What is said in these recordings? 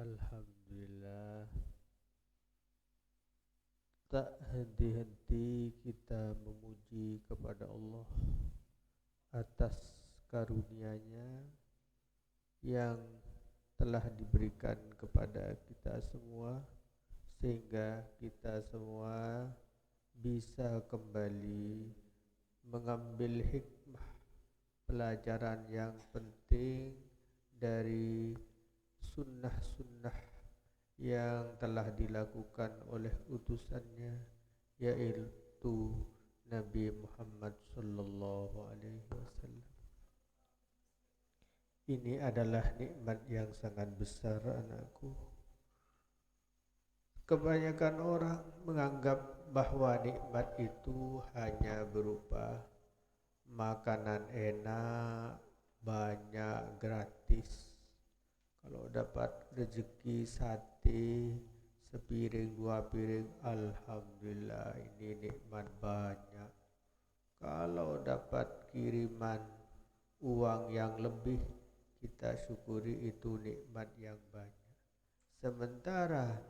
Alhamdulillah, tak henti-henti kita memuji kepada Allah atas karunia-Nya yang telah diberikan kepada kita semua, sehingga kita semua bisa kembali mengambil hikmah pelajaran yang penting dari sunnah-sunnah yang telah dilakukan oleh utusannya, yaitu Nabi Muhammad sallallahu alaihi wasallam. Ini adalah nikmat yang sangat besar, anakku. Kebanyakan orang menganggap bahwa nikmat itu hanya berupa makanan enak, banyak, gratis. Kalau dapat rezeki sate sepiring dua piring, alhamdulillah, ini nikmat banyak. Kalau dapat kiriman uang yang lebih, kita syukuri, itu nikmat yang banyak. Sementara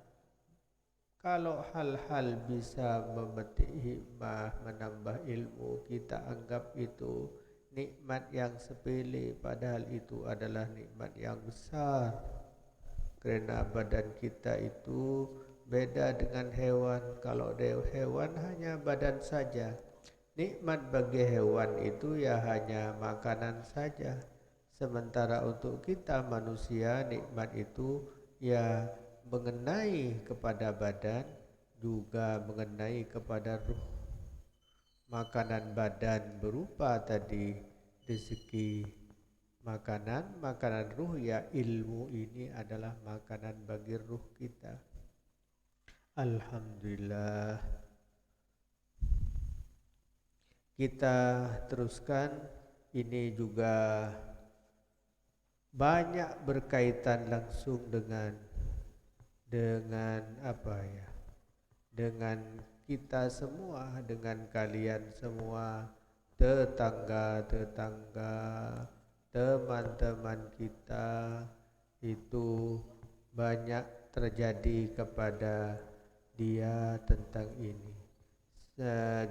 kalau hal-hal bisa memetik hikmah, menambah ilmu, kita anggap itu nikmat yang sepele, padahal itu adalah nikmat yang besar. Kerana badan kita itu beda dengan hewan. Kalau hewan hanya badan saja, nikmat bagi hewan itu ya hanya makanan saja. Sementara untuk kita manusia, nikmat itu ya mengenai kepada badan, juga mengenai kepada ruh. Makanan badan berupa tadi rezeki, makanan ruh ya ilmu. Ini adalah makanan bagi ruh kita. Alhamdulillah. Kita teruskan. Ini juga banyak berkaitan langsung dengan apa ya? Dengan kita semua, dengan kalian semua, tetangga-tetangga, teman-teman kita, itu banyak terjadi kepada dia tentang ini.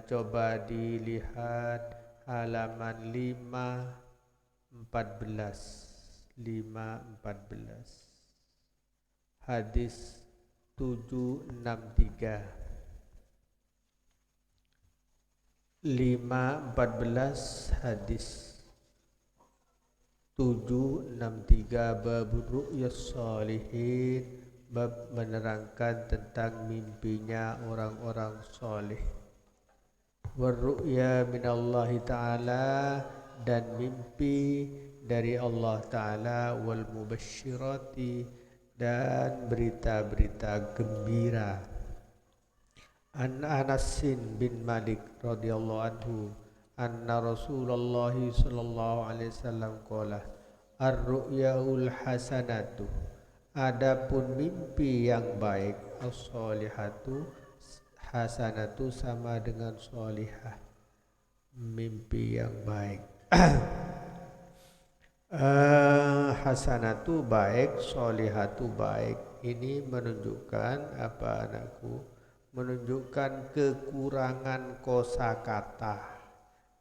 Coba dilihat halaman 5:14, hadis 763. 5:14 hadis 763, bab ru'yas sholihin, bab menerangkan tentang mimpinya orang-orang soleh. Warru'ya minallahi ta'ala, dan mimpi dari Allah Ta'ala, wal mubasyirati, dan berita-berita gembira. An Anas bin Malik radhiyallahu anhu anna Rasulullah sallallahu alaihi wasallam qala ar-ru'yaul hasanatu, adapun mimpi yang baik, as-solihatu, hasanatu sama dengan solihah, mimpi yang baik. Hasanatu baik, solihatu baik. Ini menunjukkan apa, anakku? Menunjukkan kekurangan kosakata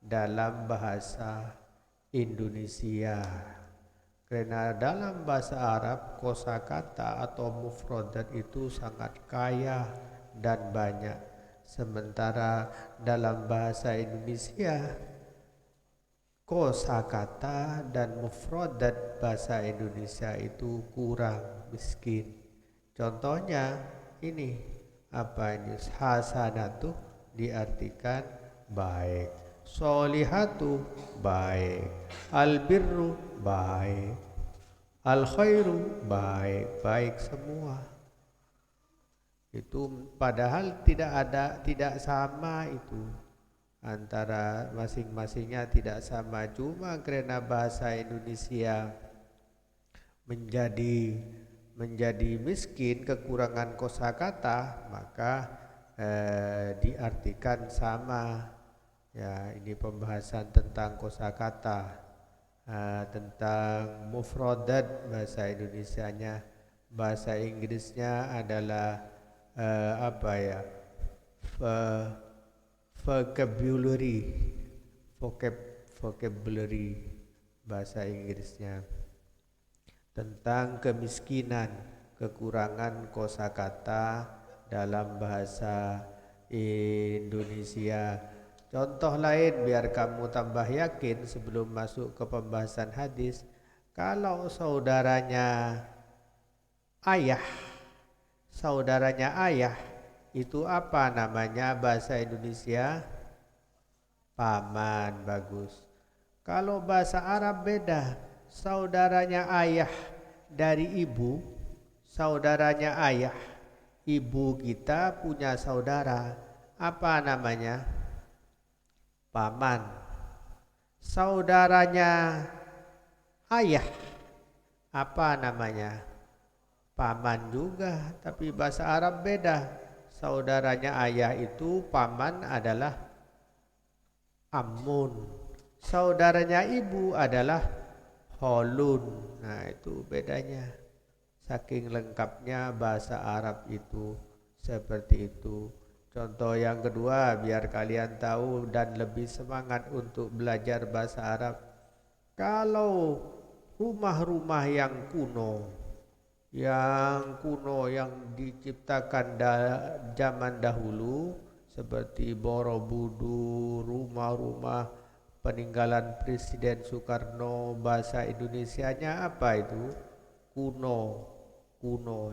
dalam bahasa Indonesia. Karena dalam bahasa Arab kosakata atau mufradat itu sangat kaya dan banyak. Sementara dalam bahasa Indonesia, kosakata dan mufradat bahasa Indonesia itu kurang, miskin. Contohnya ini, apa ini? Hasanatu diartikan baik, solihatu baik, albirru baik, al khairu baik, baik semua. Itu padahal tidak sama itu. Antara masing-masingnya tidak sama, cuma karena bahasa Indonesia menjadi miskin, kekurangan kosakata, maka diartikan sama. Ya, ini pembahasan tentang kosakata, tentang mufradat bahasa Indonesianya Bahasa Inggrisnya adalah apa ya? V- vocabulary, vocabulary bahasa Inggrisnya tentang kemiskinan, kekurangan kosakata dalam bahasa Indonesia. Contoh lain biar kamu tambah yakin sebelum masuk ke pembahasan hadis, kalau ayah, saudaranya ayah itu apa namanya bahasa Indonesia? Paman, bagus. Kalau bahasa Arab beda, saudaranya ayah dari ibu, saudaranya ayah, ibu kita punya saudara, apa namanya? Paman. Saudaranya ayah, apa namanya? Paman juga, tapi bahasa Arab beda. Saudaranya ayah itu paman adalah ammun. Saudaranya ibu adalah holun. Nah, itu bedanya. Saking lengkapnya bahasa Arab itu seperti itu. Contoh yang kedua biar kalian tahu dan lebih semangat untuk belajar bahasa Arab. Kalau rumah-rumah yang kuno yang diciptakan zaman dahulu seperti Borobudur, rumah-rumah peninggalan Presiden Soekarno, bahasa Indonesianya apa itu? Kuno, kuno.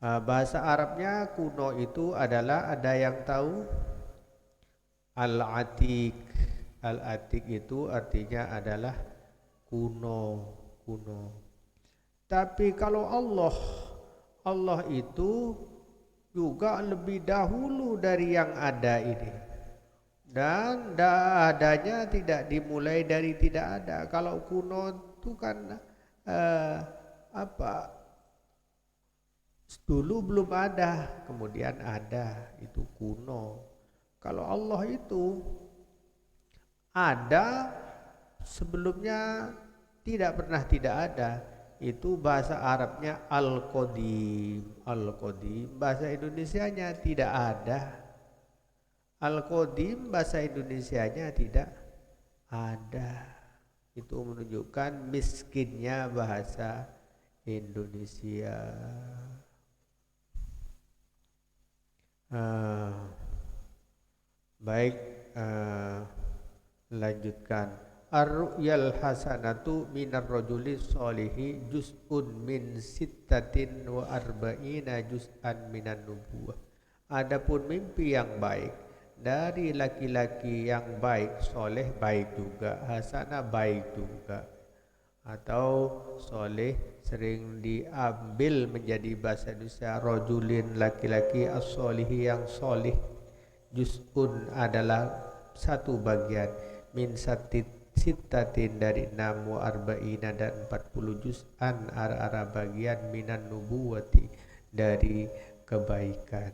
Bahasa Arabnya kuno itu adalah, ada yang tahu? Al-Atiq. Al-Atiq itu artinya adalah kuno. Tapi kalau Allah itu juga lebih dahulu dari yang ada ini. Dan adanya tidak dimulai dari tidak ada. Kalau kuno itu kan dulu belum ada, kemudian ada, itu kuno. Kalau Allah itu ada, sebelumnya tidak pernah tidak ada. Itu bahasa Arabnya Al-Qadim. Bahasa Indonesianya tidak ada. Al-Qadim bahasa Indonesianya tidak ada. Itu menunjukkan miskinnya bahasa Indonesia. Baik, lanjutkan. Ar-ru'yal hasanatu minar rajuli sholihi juz'un min sittatin wa arba'ina juz'an minan nubuwah. Adapun mimpi yang baik dari laki-laki yang baik, soleh baik juga, hasanah baik juga. Atau soleh sering diambil menjadi bahasa Indonesia rajulin, laki-laki, as-solihi yang soleh. Juz'un adalah satu bagian, min sittatin dari 6, wa arba'ina dan 40, juz'an ara bagian, minan nubuwati dari kebaikan.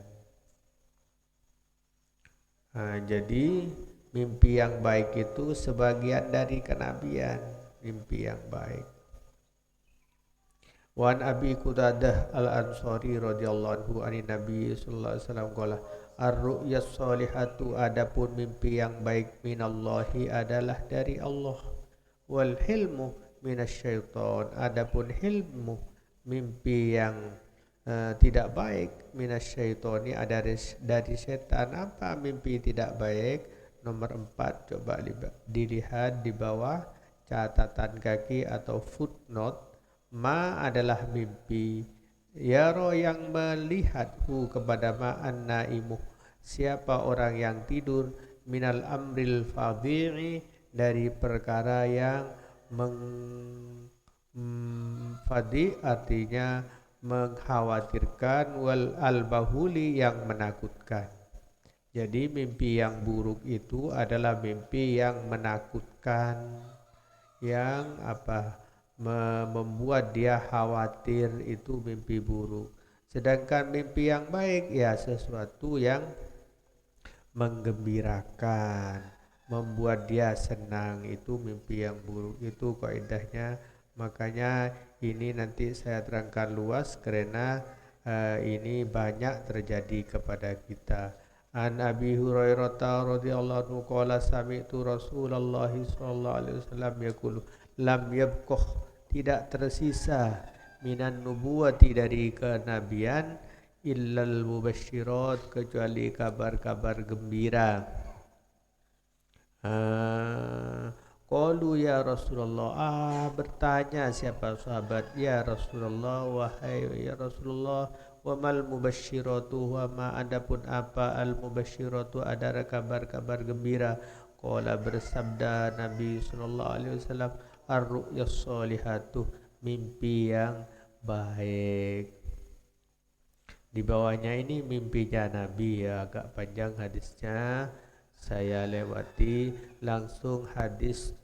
Jadi mimpi yang baik itu sebagian dari kenabian, mimpi yang baik. Wan Abi Qutadah Al-Ansari radhiyallahu anhu anin Nabi sallallahu alaihi wasallam qala ar-ru'yas salihatu, adapun mimpi yang baik, minallahi adalah dari Allah, wal hilmu minasyaiton, adapun hilmu mimpi yang tidak baik, minasyaitoni ada dari setan. Apa mimpi tidak baik? Nomor 4, coba dilihat di bawah catatan kaki atau footnote. Ma adalah mimpi, yaro yang melihathu kepada ma'an naimu, siapa orang yang tidur, minal amril fadhi'i dari perkara yang fadhi artinya mengkhawatirkan, wal al-bahuli yang menakutkan. Jadi mimpi yang buruk itu adalah mimpi yang menakutkan, yang membuat dia khawatir, itu mimpi buruk. Sedangkan mimpi yang baik ya sesuatu yang menggembirakan, membuat dia senang, itu mimpi yang buruk. Itu kaidahnya. Makanya ini nanti saya terangkan luas karena ini banyak terjadi kepada kita. An Abi Hurairah radhiyallahu anhu qala sami'tu Rasulullah sallallahu alaihi wasallam yaqulu lam yabqah, tidak tersisa minan nubuwati dari kenabian illal mubasyirat, kecuali kabar-kabar gembira. Qalu ya Rasulullah, bertanya siapa sahabat, ya Rasulullah, wahai ya Rasulullah, wa mal mubasyiratu, wa ma adapun apa al mubasyiratu, ada kabar-kabar gembira. Qala, bersabda Nabi sallallahu alaihi wasallam, ar-ru'yas solihatu, mimpi yang baik. Di bawahnya ini mimpinya Nabi ya, agak panjang hadisnya. Saya lewati langsung hadis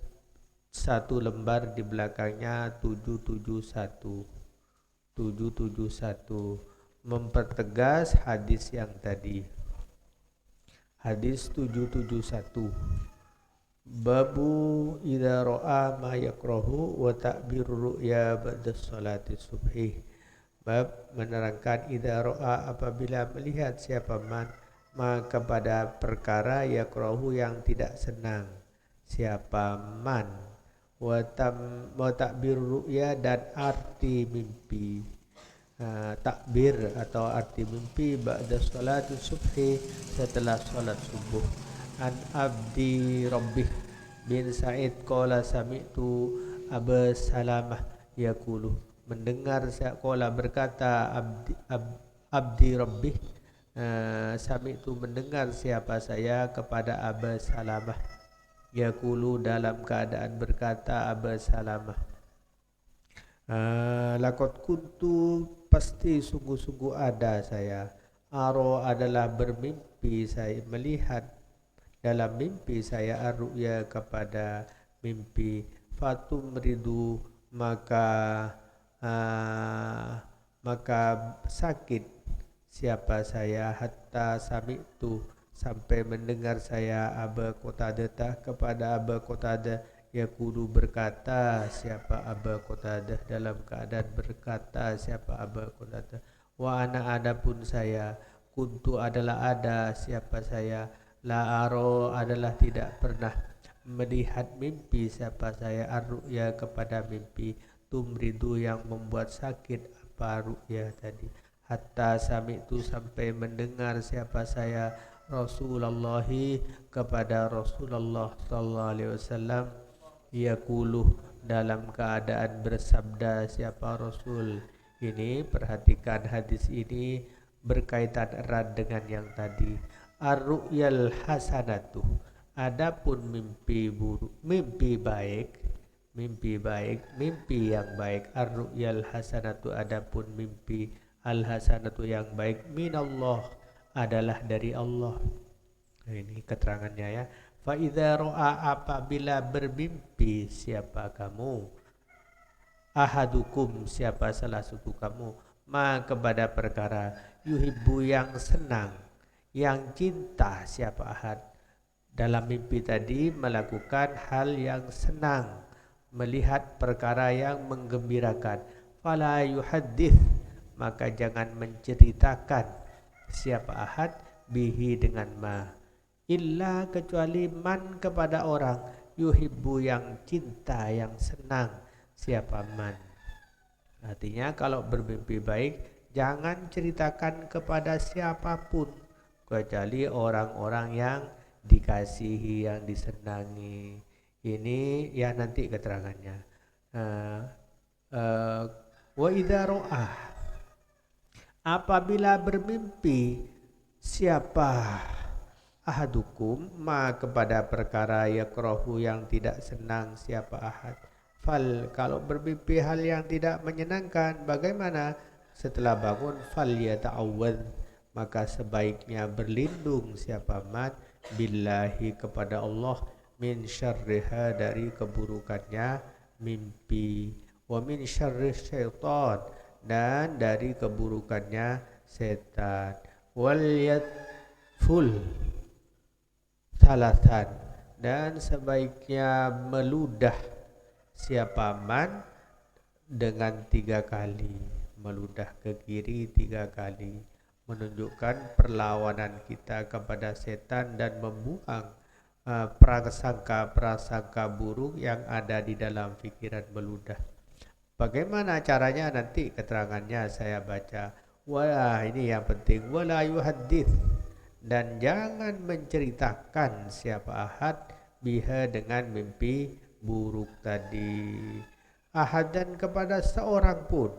satu lembar di belakangnya 771 mempertegas hadis yang tadi. Hadis 771, babu idza ra'a ma yakrahu wa ta'bir ru'ya ba'da sholati subhi. Bab menerangkan idza ra'a, apabila melihat siapa man maka pada perkara yakrahu yang tidak senang siapa man, wa takbir ru'ya, dan arti mimpi. Takbir atau arti mimpi ba'da sholati subhi, setelah sholat subuh. An Abdi Rabbih bin Sa'id qala sami'tu Aba Salamah yaqulu, mendengar qala berkata Abdi Rabbih, sami'tu mendengar siapa saya kepada Aba Salamah, yaqulu dalam keadaan berkata Aba Salamah, laqad kuntu, pasti sungguh-sungguh ada saya, aro adalah bermimpi saya, melihat dalam mimpi saya, ar-ru'ya kepada mimpi, fatumridu maka sakit siapa saya, hatta sami'tu sampai mendengar saya Aba Qatadah kepada Aba Qatadah, yaqulu berkata siapa Aba Qatadah, dalam keadaan berkata siapa Aba Qatadah, wa ana adapun saya, kuntu adalah ada siapa saya, la aro adalah tidak pernah melihat mimpi siapa saya, ar-ru'ya kepada mimpi, tumridu yang membuat sakit apa ru'ya tadi, hatta sami'tu sampai mendengar siapa saya Rasulullah kepada Rasulullah sallallahu alaihi wasallam, yaqulu dalam keadaan bersabda siapa Rasul. Ini perhatikan, hadis ini berkaitan erat dengan yang tadi. Ar-ru'yal hasanatu, adapun mimpi buruk, mimpi baik, mimpi yang baik. Ar-ru'yal hasanatu, adapun mimpi al-hasanatu yang baik, minallah adalah dari Allah. Nah, ini keterangannya ya. Fa idza ra'a, apabila bermimpi siapa kamu, ahadukum siapa salah satu kamu, ma kepada perkara, yuhibbu yang senang, yang cinta siapa ahad, dalam mimpi tadi melakukan hal yang senang, melihat perkara yang menggembirakan, fala yuhaddits, maka jangan menceritakan siapa ahad bihi dengan ma, illa kecuali man kepada orang, yuhibbu yang cinta yang senang siapa man. Artinya kalau bermimpi baik jangan ceritakan kepada siapapun kecuali orang-orang yang dikasihi, yang disenangi. Ini ya nanti keterangannya. Wa idza ra'ah, apabila bermimpi siapa ahadukum ma kepada perkara yakrahu yang tidak senang siapa ahad, fal kalau bermimpi hal yang tidak menyenangkan bagaimana, setelah bangun fal yata'awwadz, maka sebaiknya berlindung siapa man billahi kepada Allah, min syarriha dari keburukannya mimpi, wa min syarri syaitan dan dari keburukannya setan, wal yatful salatan dan sebaiknya meludah siapa man dengan 3 kali, meludah ke kiri 3 kali, menunjukkan perlawanan kita kepada setan dan membuang prasangka-prasangka buruk yang ada di dalam pikiran meludah. Bagaimana caranya nanti keterangannya saya baca. Wah, ini yang penting. Wala yuhaddits, dan jangan menceritakan siapa ahad biha dengan mimpi buruk tadi. Ahadan kepada seorang pun.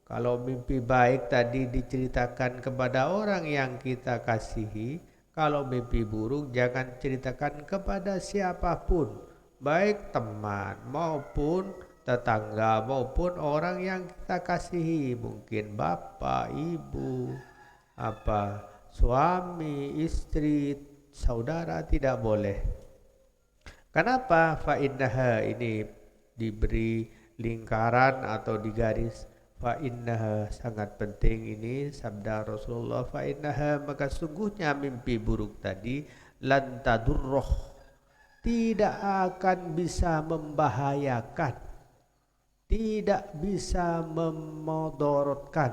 Kalau mimpi baik tadi diceritakan kepada orang yang kita kasihi, kalau mimpi buruk jangan ceritakan kepada siapapun, baik teman maupun tetangga maupun orang yang kita kasihi, mungkin bapak, ibu, suami, istri, saudara, tidak boleh. Kenapa? Fa'innaha ini diberi lingkaran atau digaris. Fa'innaha sangat penting, ini sabda Rasulullah. Fa'innaha, maka sungguhnya mimpi buruk tadi lan tadurroh, tidak akan bisa membahayakan, tidak bisa memodorotkan,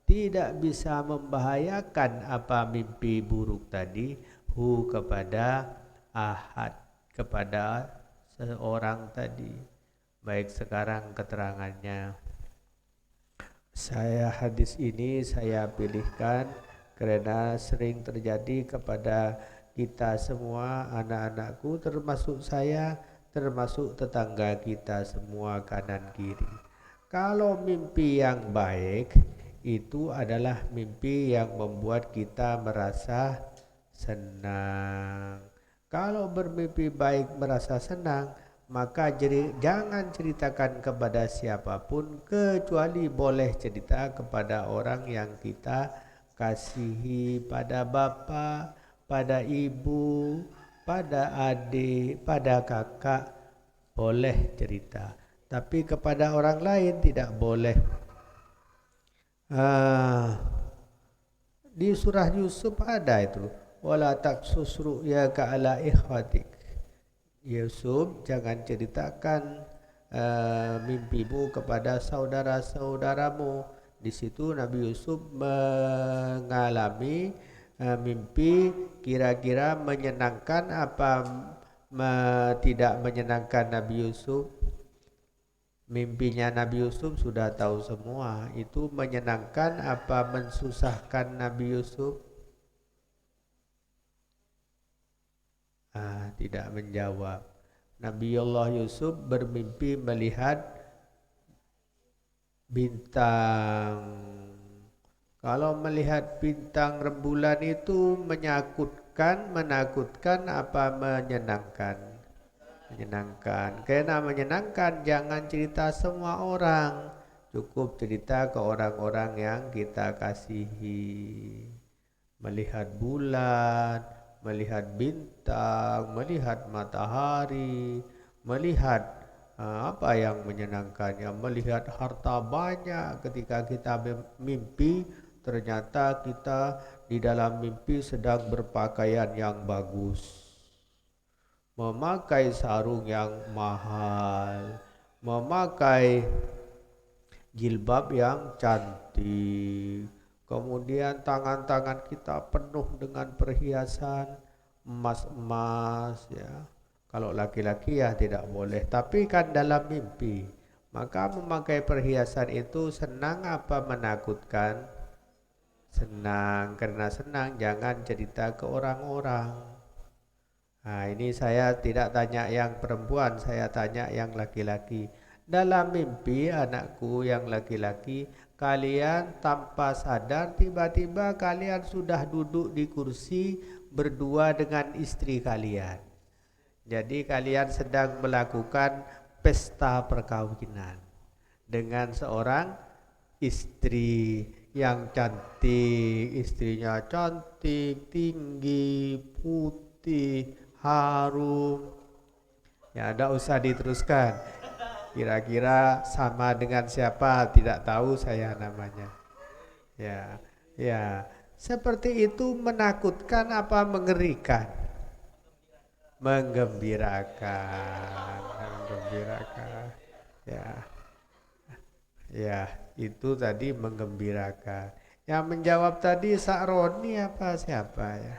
tidak bisa membahayakan apa mimpi buruk tadi kepada ahad, kepada seorang tadi. Baik, sekarang keterangannya. Hadis ini saya pilihkan karena sering terjadi kepada kita semua, anak-anakku termasuk saya, termasuk tetangga kita semua kanan kiri. Kalau mimpi yang baik itu adalah mimpi yang membuat kita merasa senang. Kalau bermimpi baik merasa senang, maka jangan ceritakan kepada siapapun, kecuali boleh cerita kepada orang yang kita kasihi, pada bapak, pada ibu, pada adik, pada kakak, boleh cerita. Tapi kepada orang lain tidak boleh. Di surah Yusuf ada itu, wala taqsus ru'yaka ala ikhwatik. Yusuf, jangan ceritakan mimpimu kepada saudara-saudaramu. Di situ Nabi Yusuf mengalami mimpi kira-kira menyenangkan apa tidak menyenangkan Nabi Yusuf. Mimpinya Nabi Yusuf sudah tahu semua. Itu menyenangkan apa mensusahkan Nabi Yusuf? Tidak menjawab. Nabi Allah Yusuf bermimpi melihat bintang. Kalau melihat bintang rembulan itu menakutkan apa menyenangkan? Menyenangkan. Karena menyenangkan jangan cerita semua orang, cukup cerita ke orang-orang yang kita kasihi. Melihat bulan, melihat bintang, melihat matahari, melihat apa yang menyenangkannya, melihat harta banyak. Ketika kita mimpi, ternyata kita di dalam mimpi sedang berpakaian yang bagus, memakai sarung yang mahal, memakai jilbab yang cantik. Kemudian tangan-tangan kita penuh dengan perhiasan emas-emas, ya. Kalau laki-laki ya tidak boleh, tapi kan dalam mimpi. Maka memakai perhiasan itu senang apa menakutkan? Senang. Karena senang jangan cerita ke orang-orang. Ini saya tidak tanya yang perempuan, saya tanya yang laki-laki. Dalam mimpi anakku yang laki-laki, kalian tanpa sadar tiba-tiba kalian sudah duduk di kursi berdua dengan istri kalian. Jadi kalian sedang melakukan pesta perkawinan dengan seorang istri yang cantik. Istrinya cantik, tinggi, putih, harum. Ya, tidak usah diteruskan. Kira-kira sama dengan siapa tidak tahu saya namanya. Ya. Seperti itu menakutkan apa mengerikan? Menggembirakan. Ya. Ya, itu tadi menggembirakan. Yang menjawab tadi Sakroni apa siapa ya?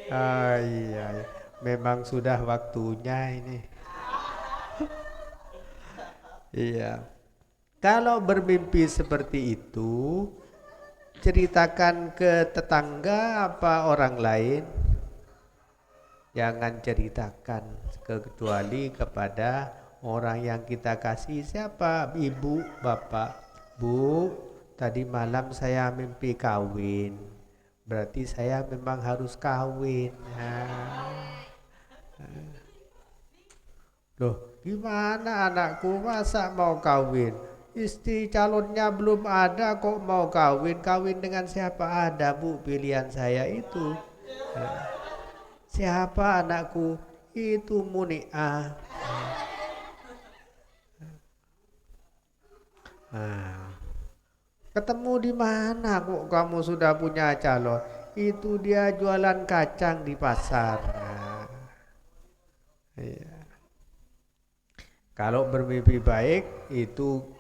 Ah iya, iya. Memang sudah waktunya ini. Iya. Kalau bermimpi seperti itu, ceritakan ke tetangga apa orang lain. Jangan ceritakan kecuali kepada orang yang kita kasih. Siapa? Ibu, bapak. Bu, tadi malam saya mimpi kawin. Berarti saya memang harus kawin. Nah, loh, gimana anakku masa mau kawin? Istri calonnya belum ada kok mau kawin. Kawin dengan siapa? Ada bu, pilihan saya itu. Nah, siapa anakku? Itu Muni'ah. Nah, ketemu di mana kok kamu sudah punya calon? Itu dia jualan kacang di pasar. Nah, iya. Kalau bermimpi baik itu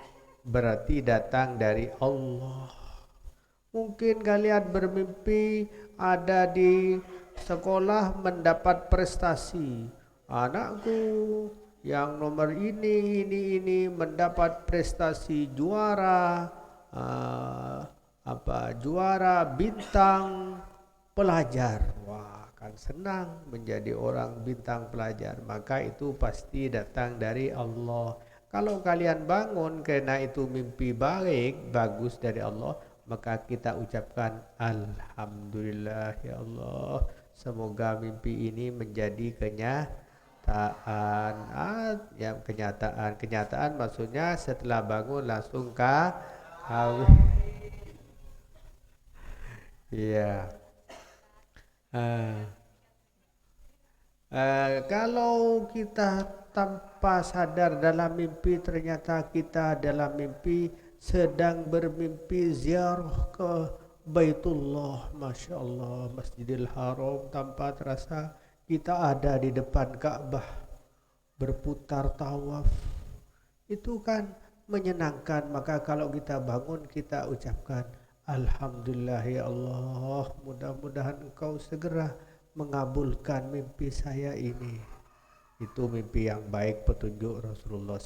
berarti datang dari Allah. Mungkin kalian bermimpi ada di sekolah mendapat prestasi. Anakku yang nomor ini mendapat prestasi juara juara bintang pelajar. Wah, kan senang menjadi orang bintang pelajar. Maka itu pasti datang dari Allah. Kalau kalian bangun karena itu mimpi baik, bagus dari Allah, maka kita ucapkan alhamdulillah ya Allah. Semoga mimpi ini menjadi kenyataan. Kenyataan maksudnya setelah bangun langsung kawin. Iya. Kalau kita tanpa sadar dalam mimpi, ternyata kita dalam mimpi sedang bermimpi ziarah ke Baitullah, Masya Allah, Masjidil Haram, tanpa terasa kita ada di depan Ka'bah berputar tawaf. Itu kan menyenangkan. Maka kalau kita bangun kita ucapkan alhamdulillah ya Allah, mudah-mudahan engkau segera mengabulkan mimpi saya ini. Itu mimpi yang baik, petunjuk Rasulullah.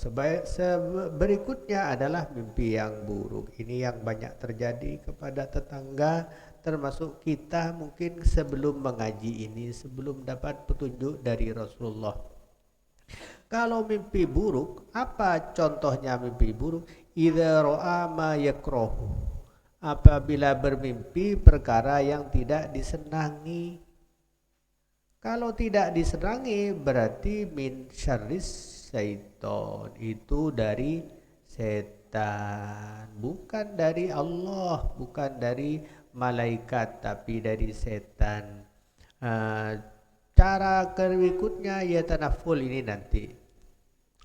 Berikutnya adalah mimpi yang buruk. Ini yang banyak terjadi kepada tetangga, termasuk kita mungkin sebelum mengaji ini, sebelum dapat petunjuk dari Rasulullah. Kalau mimpi buruk, apa contohnya mimpi buruk? Idza ra'a ma yakrahu. Apabila bermimpi perkara yang tidak disenangi. Kalau tidak disenangi berarti min syarris syaiton, itu dari setan, bukan dari Allah, bukan dari malaikat, tapi dari setan. Cara berikutnya ya tanaful ini nanti.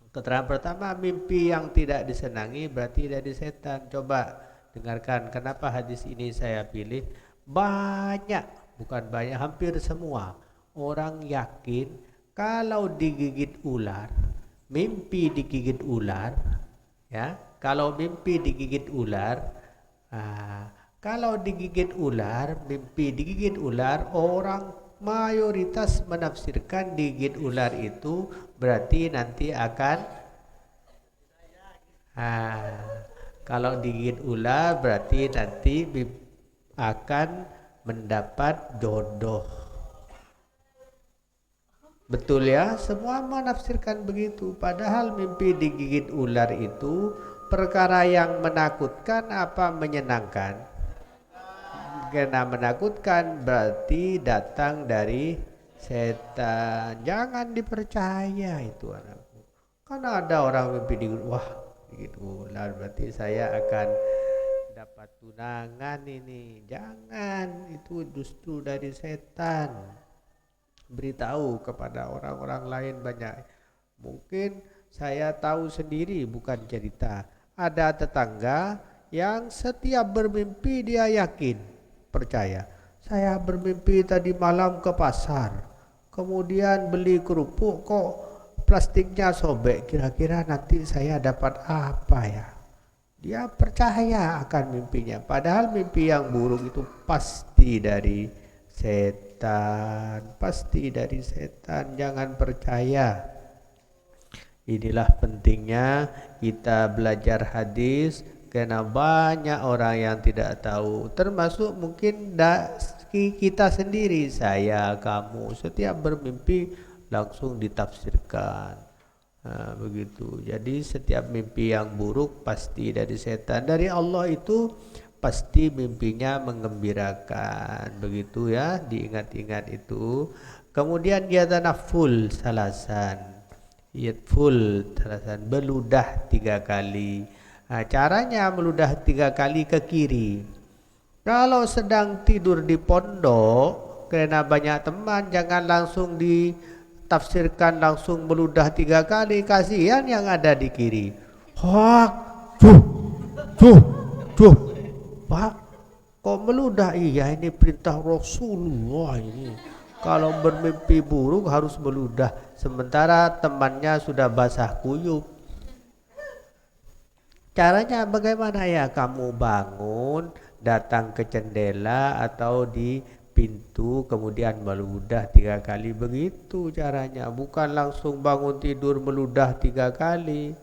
Keterangan pertama, mimpi yang tidak disenangi berarti dari setan. Coba dengarkan kenapa hadis ini saya pilih. Bukan banyak, hampir semua orang yakin kalau digigit ular, mimpi digigit ular, ya. Kalau mimpi digigit ular, kalau digigit ular, mimpi digigit ular, orang mayoritas menafsirkan digigit ular itu berarti nanti akan kalau digigit ular berarti nanti akan mendapat jodoh. Betul ya, semua menafsirkan begitu. Padahal mimpi digigit ular itu perkara yang menakutkan apa menyenangkan? Karena menakutkan berarti datang dari setan. Jangan dipercaya itu anakku. Karena ada orang mimpi digigit ular berarti saya akan dapat tunangan ini. Jangan, itu justru dari setan. Beritahu kepada orang-orang lain banyak. Mungkin saya tahu sendiri, bukan cerita. Ada tetangga yang setiap bermimpi dia yakin, percaya. Saya bermimpi tadi malam ke pasar, kemudian beli kerupuk kok plastiknya sobek. Kira-kira nanti saya dapat apa ya? dia percaya akan mimpinya. Padahal mimpi yang buruk itu pasti dari setan, pasti dari setan. Jangan percaya. Inilah pentingnya kita belajar hadis, karena banyak orang yang tidak tahu, termasuk mungkin kita sendiri, saya, kamu, setiap bermimpi langsung ditafsirkan. Begitu. Jadi setiap mimpi yang buruk pasti dari setan. Dari Allah itu pasti mimpinya mengembirakan. Begitu ya, diingat-ingat itu. Kemudian dia tanaful salasan. Yatful salasan, meludah 3 kali. Caranya meludah 3 kali ke kiri. Kalau sedang tidur di pondok, karena banyak teman, jangan langsung ditafsirkan langsung meludah 3 kali, kasihan yang ada di kiri. Hak, cuh, cuh, cuh. Pak, kok meludah? Iya, ini perintah Rasulullah ini. Kalau bermimpi buruk harus meludah, sementara temannya sudah basah kuyup. Caranya bagaimana ya? Kamu bangun, datang ke jendela atau di pintu, kemudian meludah 3 kali. Begitu caranya, bukan langsung bangun tidur meludah 3 kali.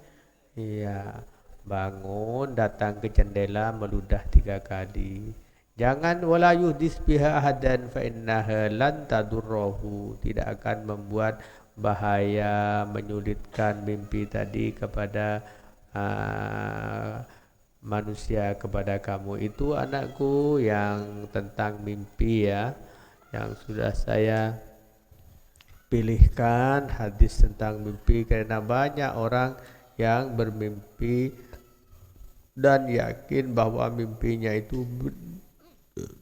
Iya, bangun, datang ke jendela, meludah 3 kali. Jangan wala yuhdis biha ahadan fa innaha lan tadurruhu, tidak akan membuat bahaya, menyulitkan mimpi tadi kepada manusia, kepada kamu. Itu anakku yang tentang mimpi ya, yang sudah saya pilihkan hadis tentang mimpi, karena banyak orang yang bermimpi dan yakin bahwa mimpinya itu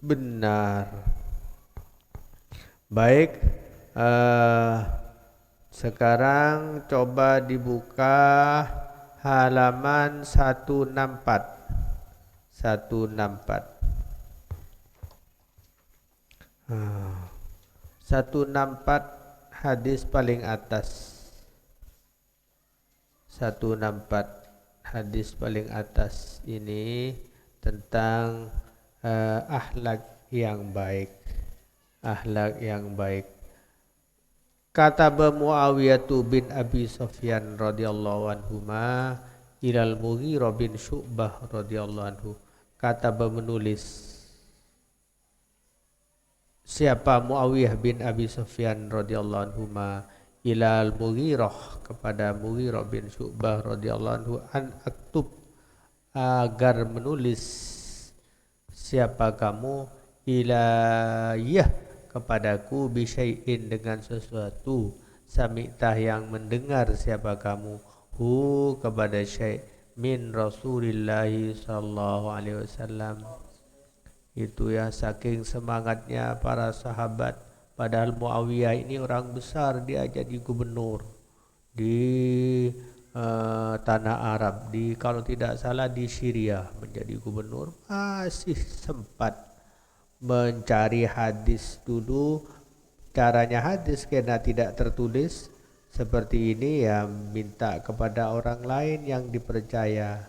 benar. Baik, sekarang coba dibuka halaman 164. 164. 164 hadis paling atas. 164 hadis paling atas ini tentang akhlak yang baik. Akhlak yang baik. Kata Muawiyah bin Abi Sufyan radhiyallahu anhuma ilal Mughirah bin Syu'bah radhiyallahu anhu. Kata menulis, siapa Muawiyah bin Abi Sufyan radhiyallahu anhuma ilal Mughirah, kepada Mughirah bin Syu'bah radhiyallahu anhu, an aktub, agar menulis, siapa kamu, ilayah, kepadaku, bisyai'in, dengan sesuatu, sami'tah, yang mendengar siapa kamu, hu, kepada syai', min Rasulillahi sallallahu alaihi wasallam. Itu ya, saking semangatnya para sahabat. Padahal Muawiyah ini orang besar, dia jadi gubernur di tanah Arab, di, kalau tidak salah di Syria, menjadi gubernur. Masih sempat mencari hadis dulu. Caranya hadis karena tidak tertulis seperti ini ya, minta kepada orang lain yang dipercaya,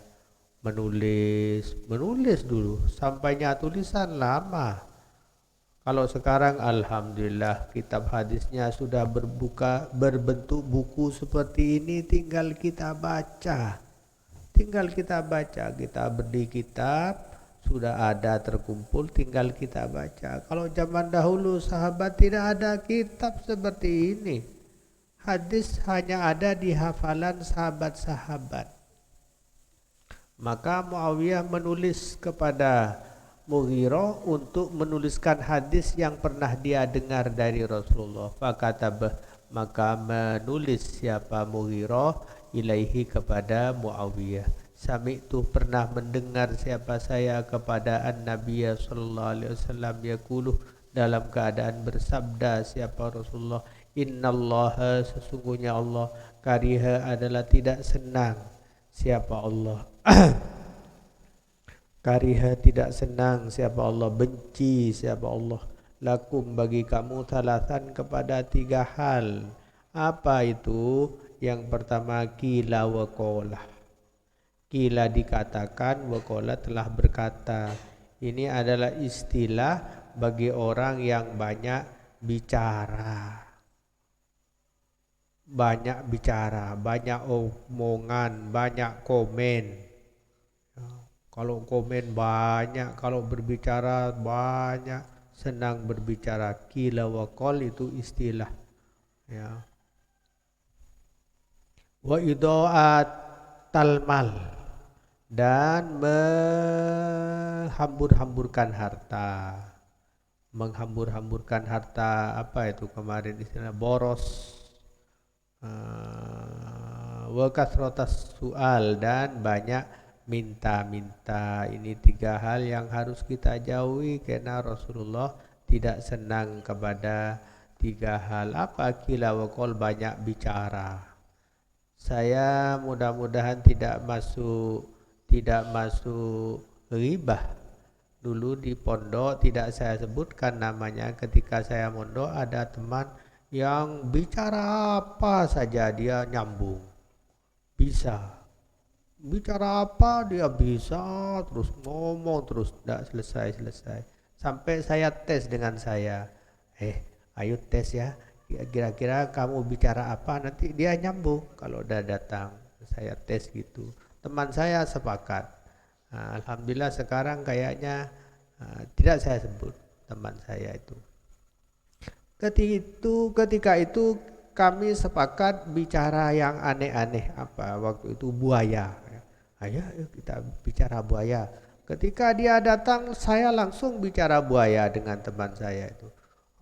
menulis dulu, sampainya tulisan lama. Kalau sekarang alhamdulillah kitab hadisnya sudah berbentuk buku seperti ini, tinggal kita baca. Kita beli kitab, sudah ada terkumpul, tinggal kita baca. Kalau zaman dahulu sahabat tidak ada kitab seperti ini. Hadis hanya ada di hafalan sahabat-sahabat. Maka Muawiyah menulis kepada Mughirah untuk menuliskan hadis yang pernah dia dengar dari Rasulullah. Fakatabah, maka menulis siapa Mughirah ilaihi, kepada Muawiyah. Sami'tu, pernah mendengar siapa saya, kepada An-Nabiy sallallahu alaihi wasallam, yaqulu, dalam keadaan bersabda siapa Rasulullah, innallaha, sesungguhnya Allah, kariha, adalah tidak senang, siapa Allah kariha, tidak senang, siapa Allah, benci siapa Allah, lakum, bagi kamu, salasan, kepada 3 hal. Apa itu? Yang pertama, qila wa qala. Kila dikatakan, waqala telah berkata. Ini adalah istilah bagi orang yang banyak bicara. Banyak bicara, banyak omongan, banyak komen. Kalau komen banyak, kalau berbicara banyak, senang berbicara. Kila waqal itu istilah. Ya. Wa idha'at talmal, dan menghambur-hamburkan harta. Menghambur-hamburkan harta, apa itu kemarin istilah boros. Wa kasratas su'al, dan banyak minta-minta. Ini 3 hal yang harus kita jauhi karena Rasulullah tidak senang kepada 3 hal. Apa? Kila wa qol, banyak bicara. Saya mudah-mudahan tidak masuk ghibah. Dulu di pondok tidak saya sebutkan namanya. Ketika saya mondok ada teman yang bicara apa saja dia nyambung, bisa bicara apa dia bisa, terus ngomong terus tidak selesai sampai saya tes dengan saya, ayo tes ya, kira-kira kamu bicara apa, nanti dia nyambung kalau udah datang. Saya tes gitu, teman saya sepakat. Alhamdulillah sekarang kayaknya tidak saya sebut teman saya itu. Ketika itu kami sepakat bicara yang aneh-aneh. Apa waktu itu? Buaya. Ayo kita bicara buaya. Ketika dia datang saya langsung bicara buaya dengan teman saya itu.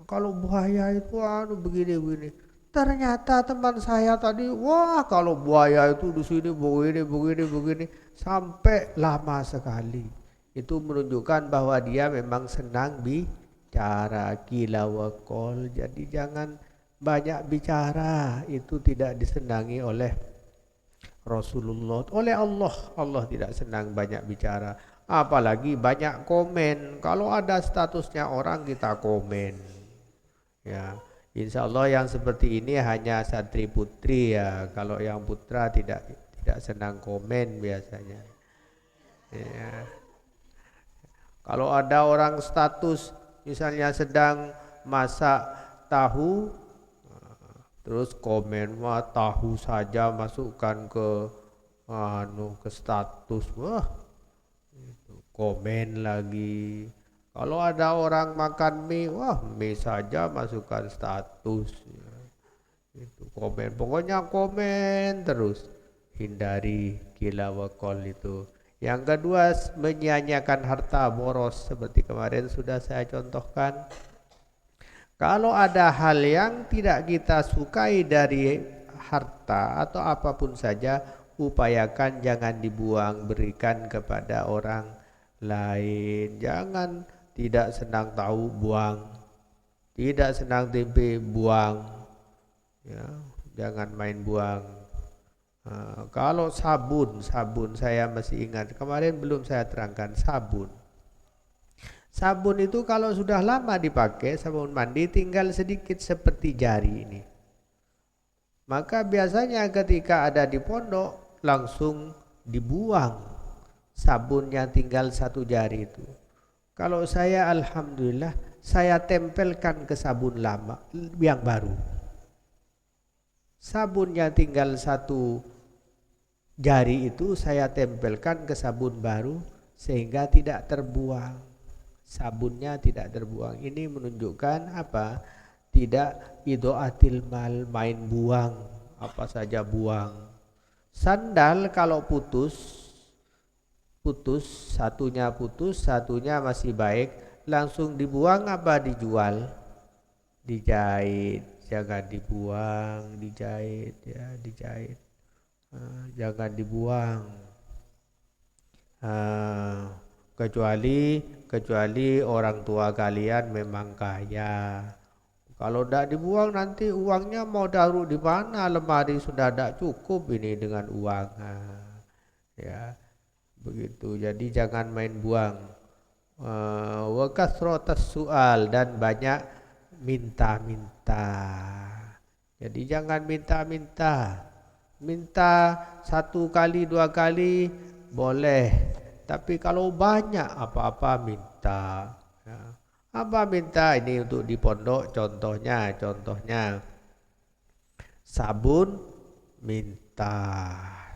Kalau buaya itu begini. Ternyata teman saya tadi, wah kalau buaya itu di sini begini sampai lama sekali. Itu menunjukkan bahwa dia memang senang bicara. Kila wa qol. Jadi jangan banyak bicara, itu tidak disenangi oleh Rasulullah, oleh Allah. Allah tidak senang banyak bicara, apalagi banyak komen. Kalau ada statusnya orang kita komen. Ya, insya Allah yang seperti ini hanya santri putri ya. Kalau yang putra tidak senang komen biasanya. Ya. Kalau ada orang status misalnya sedang masak tahu, terus komen, wah tahu saja masukkan ke status, wah itu komen lagi. Kalau ada orang makan mie, wah mie saja masukkan status, ya. Itu komen, pokoknya komen terus. Hindari kila wa qol itu. Yang kedua, menyia-nyiakan harta, boros, seperti kemarin sudah saya contohkan. Kalau ada hal yang tidak kita sukai dari harta atau apapun saja, upayakan jangan dibuang, berikan kepada orang lain. Jangan tidak senang tahu, buang. Tidak senang tempe, buang. Ya, jangan main buang. Kalau sabun saya masih ingat, kemarin belum saya terangkan sabun. Sabun itu kalau sudah lama dipakai, sabun mandi tinggal sedikit seperti jari ini. Maka biasanya ketika ada di pondok langsung dibuang sabun yang tinggal 1 jari itu. Kalau saya alhamdulillah saya tempelkan ke sabun lama yang baru. Sabun yang tinggal 1 jari itu saya tempelkan ke sabun baru sehingga tidak terbuang. Sabunnya tidak terbuang. Ini menunjukkan apa? Tidak idha'atil mal, main buang, apa saja buang. Sandal kalau putus, satunya masih baik, langsung dibuang apa dijual? Dijahit. Jangan dibuang, dijahit ya, dijahit. Jangan dibuang. Kecuali orang tua kalian memang kaya. Kalau tidak dibuang nanti uangnya mau taruh di mana? Lemari sudah tidak cukup ini dengan uang. Ya, begitu. Jadi jangan main buang. Wa kasratas su'al, dan banyak minta-minta. Jadi jangan minta-minta. Minta 1 kali 2 kali boleh, tapi kalau banyak apa-apa minta. Ya. Apa minta ini untuk di pondok contohnya sabun minta,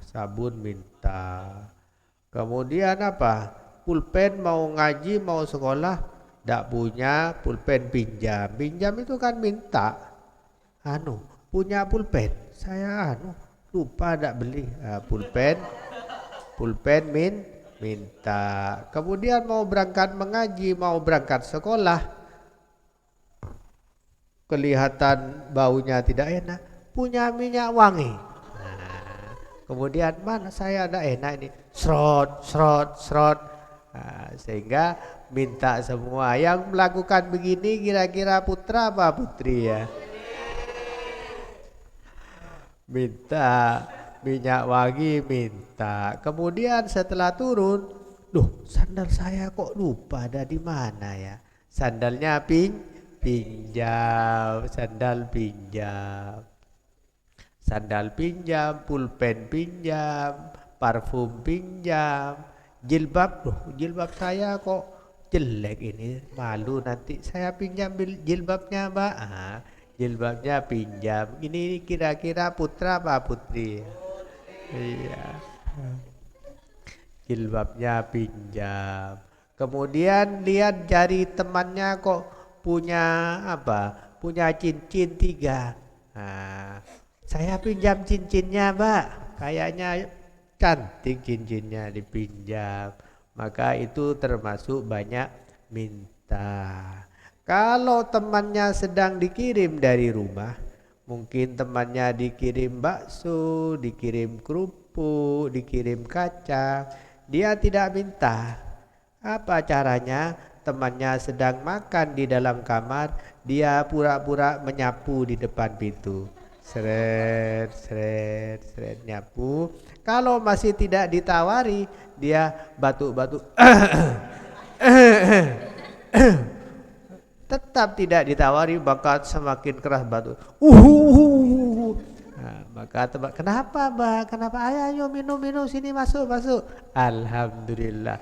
sabun minta. Kemudian apa? Pulpen mau ngaji mau sekolah tidak punya pulpen pinjam itu kan minta. Punya pulpen saya lupa tidak beli pulpen minta. Kemudian mau berangkat mengaji mau berangkat sekolah kelihatan baunya tidak enak punya minyak wangi. Kemudian mana saya ada enak ini serot. Sehingga minta semua. Yang melakukan begini kira-kira putra apa putri ya? Minta minyak wangi minta. Kemudian setelah turun, sandal saya kok lupa ada di mana ya? Sandalnya pinjam, sandal pinjam, pulpen pinjam, parfum pinjam, jilbab saya kok jelek ini, malu nanti saya pinjam jilbabnya Mbak. Jilbabnya pinjam. Ini kira-kira putra apa putri? Iya. Jilbabnya pinjam. Kemudian lihat jari temannya kok punya punya cincin 3. Saya pinjam cincinnya Mbak, kayaknya cantik cincinnya dipinjam. Maka itu termasuk banyak minta. Kalau temannya sedang dikirim dari rumah, mungkin temannya dikirim bakso, dikirim kerupuk, dikirim kacang, dia tidak minta. Apa caranya? Temannya sedang makan di dalam kamar, dia pura-pura menyapu di depan pintu. Seret nyapu. Kalau masih tidak ditawari, dia batuk-batuk. Tetap tidak ditawari, maka semakin keras batuk. Maka tebak, kenapa Mbak? Kenapa? Ayo minum sini masuk. Alhamdulillah.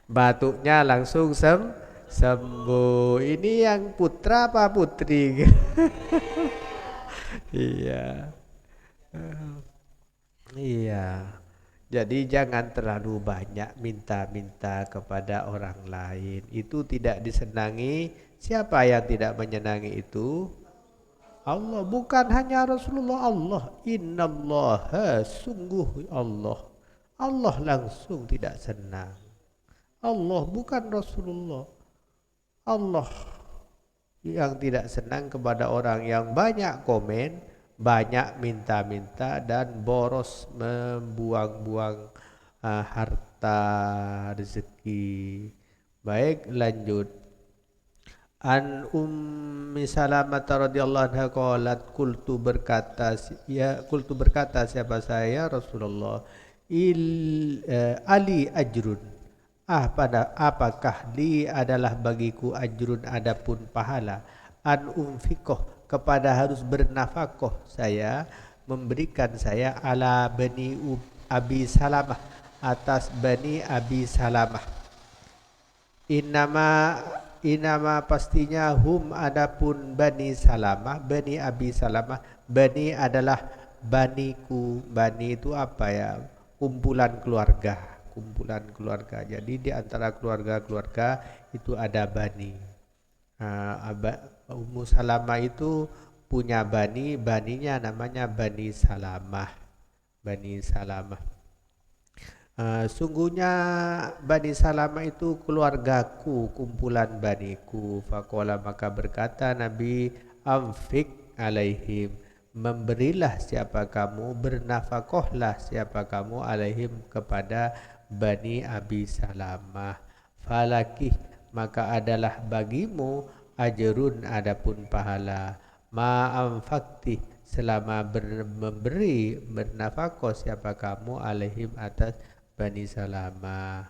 Batuknya langsung sembuh. Ini yang putra apa putri? Iya. Jadi jangan terlalu banyak minta-minta kepada orang lain. Itu tidak disenangi. Siapa yang tidak menyenangi itu? Allah. Bukan hanya Rasulullah, Allah. Innallaha, sungguh Allah. Allah langsung tidak senang. Allah, bukan Rasulullah. Allah yang tidak senang kepada orang yang banyak komen, banyak minta-minta dan boros membuang-buang harta rezeki. Baik, lanjut. An Ummi Salamah radhiyallahu anha qalat qultu berkata siapa saya Rasulullah ali ajrun apakah li adalah bagiku ajrun adapun pahala an umfikoh kepada harus bernafkah saya memberikan saya ala bani Abi Salamah atas bani Abi Salamah Inama pastinya adapun bani Salamah bani Abi Salamah bani adalah baniku. Bani itu apa ya? Kumpulan keluarga. Jadi di antara keluarga itu ada bani. Ummu Salamah itu punya baninya namanya Bani Salamah. Sungguhnya Bani Salamah itu keluargaku, kumpulan baniku. Faqala maka berkata Nabi, amfik alaihim, memberilah siapa kamu, bernafkahlah siapa kamu alaihim kepada Bani Abi Salamah. Falakih maka adalah bagimu ajrun adapun pahala ma amfakti selama memberi bernafkah siapa kamu alaihim atas Bani Salamah.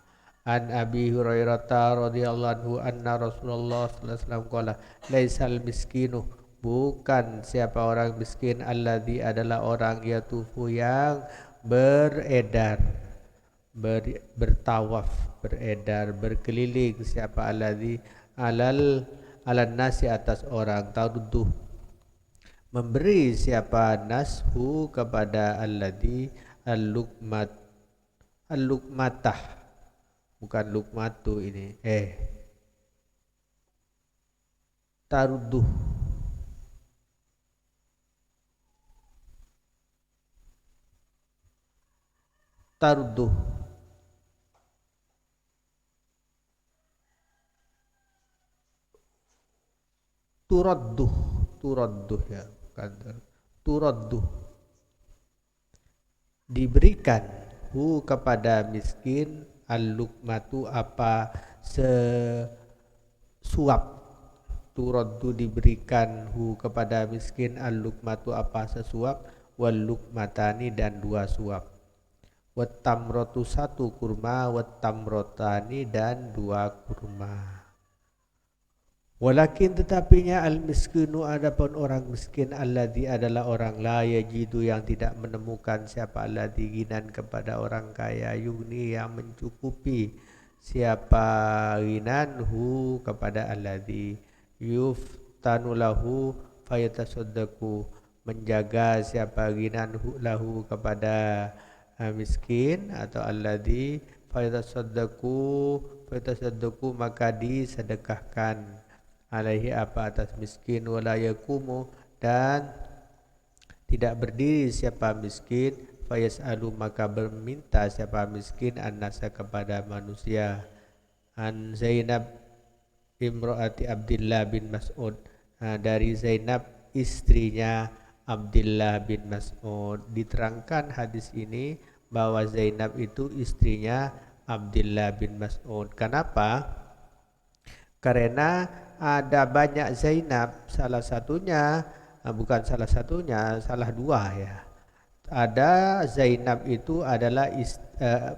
An Abi Hurairah radhiyallahu anhu anna Rasulullah sallallahu alaihi wasallam qala laisal miskinu bukan siapa orang miskin alladzi adalah orang yatufu yang beredar bertawaf, beredar, berkeliling siapa alladzi alan nasi atas orang, tarudduh memberi siapa nashu kepada alladzi al-luqmat al-luqmatah, bukan lukmatu ini, tarudduh tarudduh turadduh turadduh ya, bukan turadduh diberikan hu kepada miskin al-luqmatu apa sesuap, turaddu diberikan hu kepada miskin al-luqmatu apa sesuap, wal luqmatani dan dua suap, wat tamratu satu kurma, wat tamrotani dan dua kurma. Walakin tetapinya al-miskinu adapun orang miskin alladzi adalah orang la yajidu yang tidak menemukan siapa alladzi ginan kepada orang kaya, yugni yang mencukupi siapa ginan hu kepada alladzi yuftanu lahu fayatasaddaqu menjaga siapa ginan hu lahu kepada miskin atau alladzi fayatasaddaqu maka disedekahkan alaihi apa atas miskin, wala yakumu dan tidak berdiri siapa miskin, fayas'alu maka berminta siapa miskin an-nasa kepada manusia. An Zainab imro'ati Abdullah bin Mas'ud, dari Zainab istrinya Abdullah bin Mas'ud. Diterangkan hadis ini bahwa Zainab itu istrinya Abdullah bin Mas'ud. Kenapa? Karena ada banyak Zainab, salah satunya salah dua ya. Ada Zainab itu adalah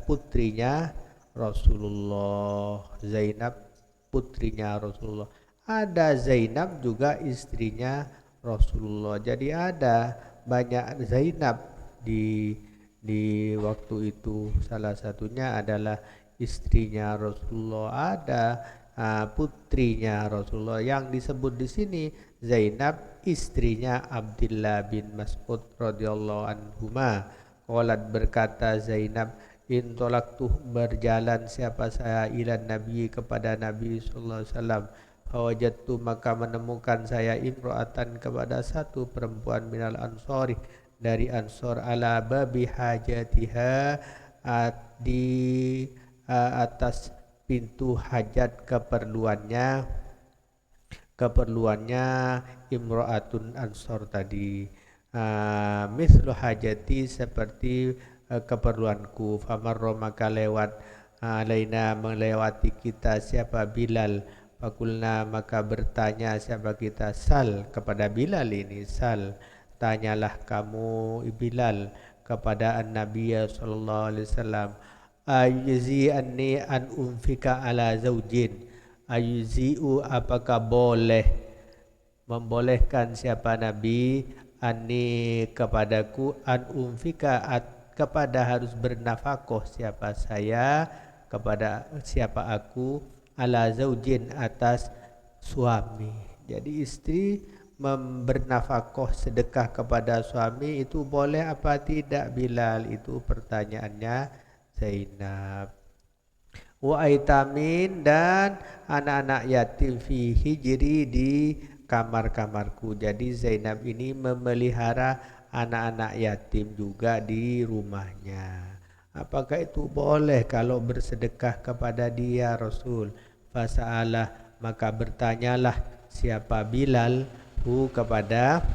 putrinya Rasulullah. Zainab putrinya Rasulullah. Ada Zainab juga istrinya Rasulullah. Jadi ada banyak Zainab di waktu itu. Salah satunya adalah istrinya Rasulullah, ada putrinya Rasulullah. Yang disebut di sini Zainab istrinya Abdullah bin Mas'ud radhiyallahu anhuma. Qalat berkata Zainab, intolaktu berjalan siapa saya ila Nabi kepada Nabi sallallahu alaihi wasallam, fawajadtu maka menemukan saya imro'atan kepada satu perempuan minal ansori dari ansor, ala babi hajatiha di atas pintu hajat keperluannya imro'atun ansor tadi, mislu hajati seperti keperluanku, famarro maka lewat alaina melewati kita siapa Bilal, fakulna maka bertanya siapa kita sal kepada Bilal ini, sal tanyalah kamu Bilal kepada an-Nabi sallallahu alaihi wasallam, ayuzi anni an unfika ala zaujin, ayuzi'u apakah boleh membolehkan siapa Nabi anni kepadaku an unfika kepada harus bernafkah siapa saya kepada siapa aku ala zaujin atas suami. Jadi istri bernafkah sedekah kepada suami itu boleh apa tidak Bilal? Itu pertanyaannya Zainab. Wa aitamin dan anak-anak yatim fi hijri di kamar-kamarku. Jadi Zainab ini memelihara anak-anak yatim juga di rumahnya. Apakah itu boleh kalau bersedekah kepada dia Rasul? Fasa'alah maka bertanyalah siapa Bilal hu kepada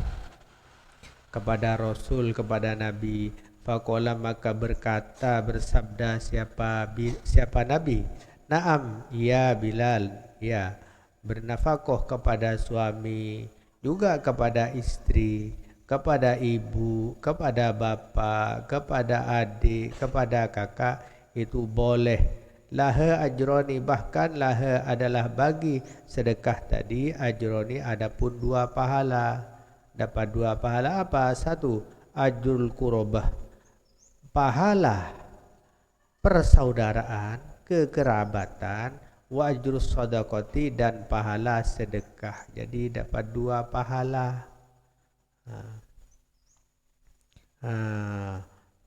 Rasul, kepada Nabi. Faqala maka berkata bersabda siapa Nabi, naam ya Bilal, ya bernafkah kepada suami juga kepada istri, kepada ibu, kepada bapak, kepada adik, kepada kakak itu boleh. Laha ajroni bahkan laha adalah bagi sedekah tadi ajroni adapun dua pahala. Dapat dua pahala apa? Satu ajrul qurabah, pahala persaudaraan, kekerabatan, wa ajrus shadaqati dan pahala sedekah. Jadi dapat 2 pahala.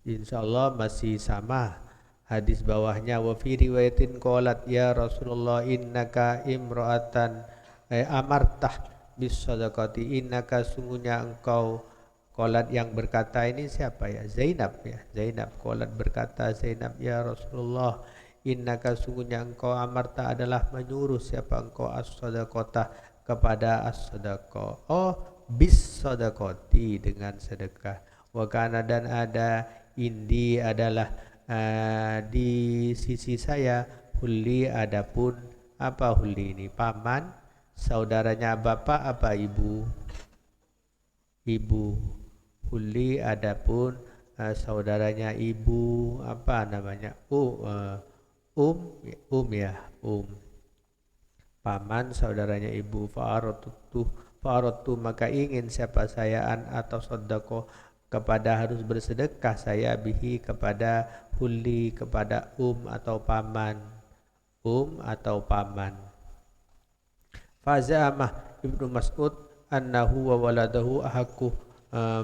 Insyaallah masih sama hadis bawahnya. Wa fi riwayatin qalat ya Rasulullah innaka imra'atan amartah bis sadaqati, innaka sungguhnya engkau. Qalat yang berkata ini siapa ya? Zainab ya. Zainab qalat berkata Zainab ya Rasulullah innaka sungguhnya engkau amarta adalah menyuruh siapa engkau as-sadaqata kepada as-sadaqah. Oh bis sadaqati dengan sedekah. Wa kana dan ada indi adalah di sisi saya huli adapun apa huli ini paman saudaranya bapak apa ibu huli adapun saudaranya ibu apa namanya ya paman saudaranya ibu fa'aradtu maka ingin siapa saya an atau sedekah kepada harus bersedekah saya bihi kepada huli kepada atau paman Faza'amah Ibnu Mas'ud annahu wa waladahu ahaku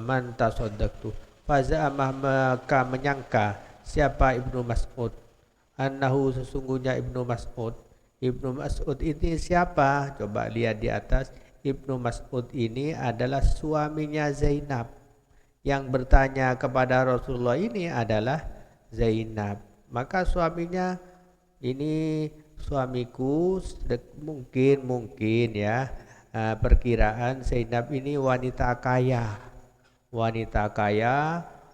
man tasaddaqtu. Faza'amah maka menyangka siapa Ibnu Mas'ud annahu sesungguhnya Ibnu Mas'ud ini siapa? Coba lihat di atas. Ibnu Mas'ud ini adalah suaminya Zainab. Yang bertanya kepada Rasulullah ini adalah Zainab. Maka suaminya ini suamiku mungkin ya perkiraan Zainab ini wanita kaya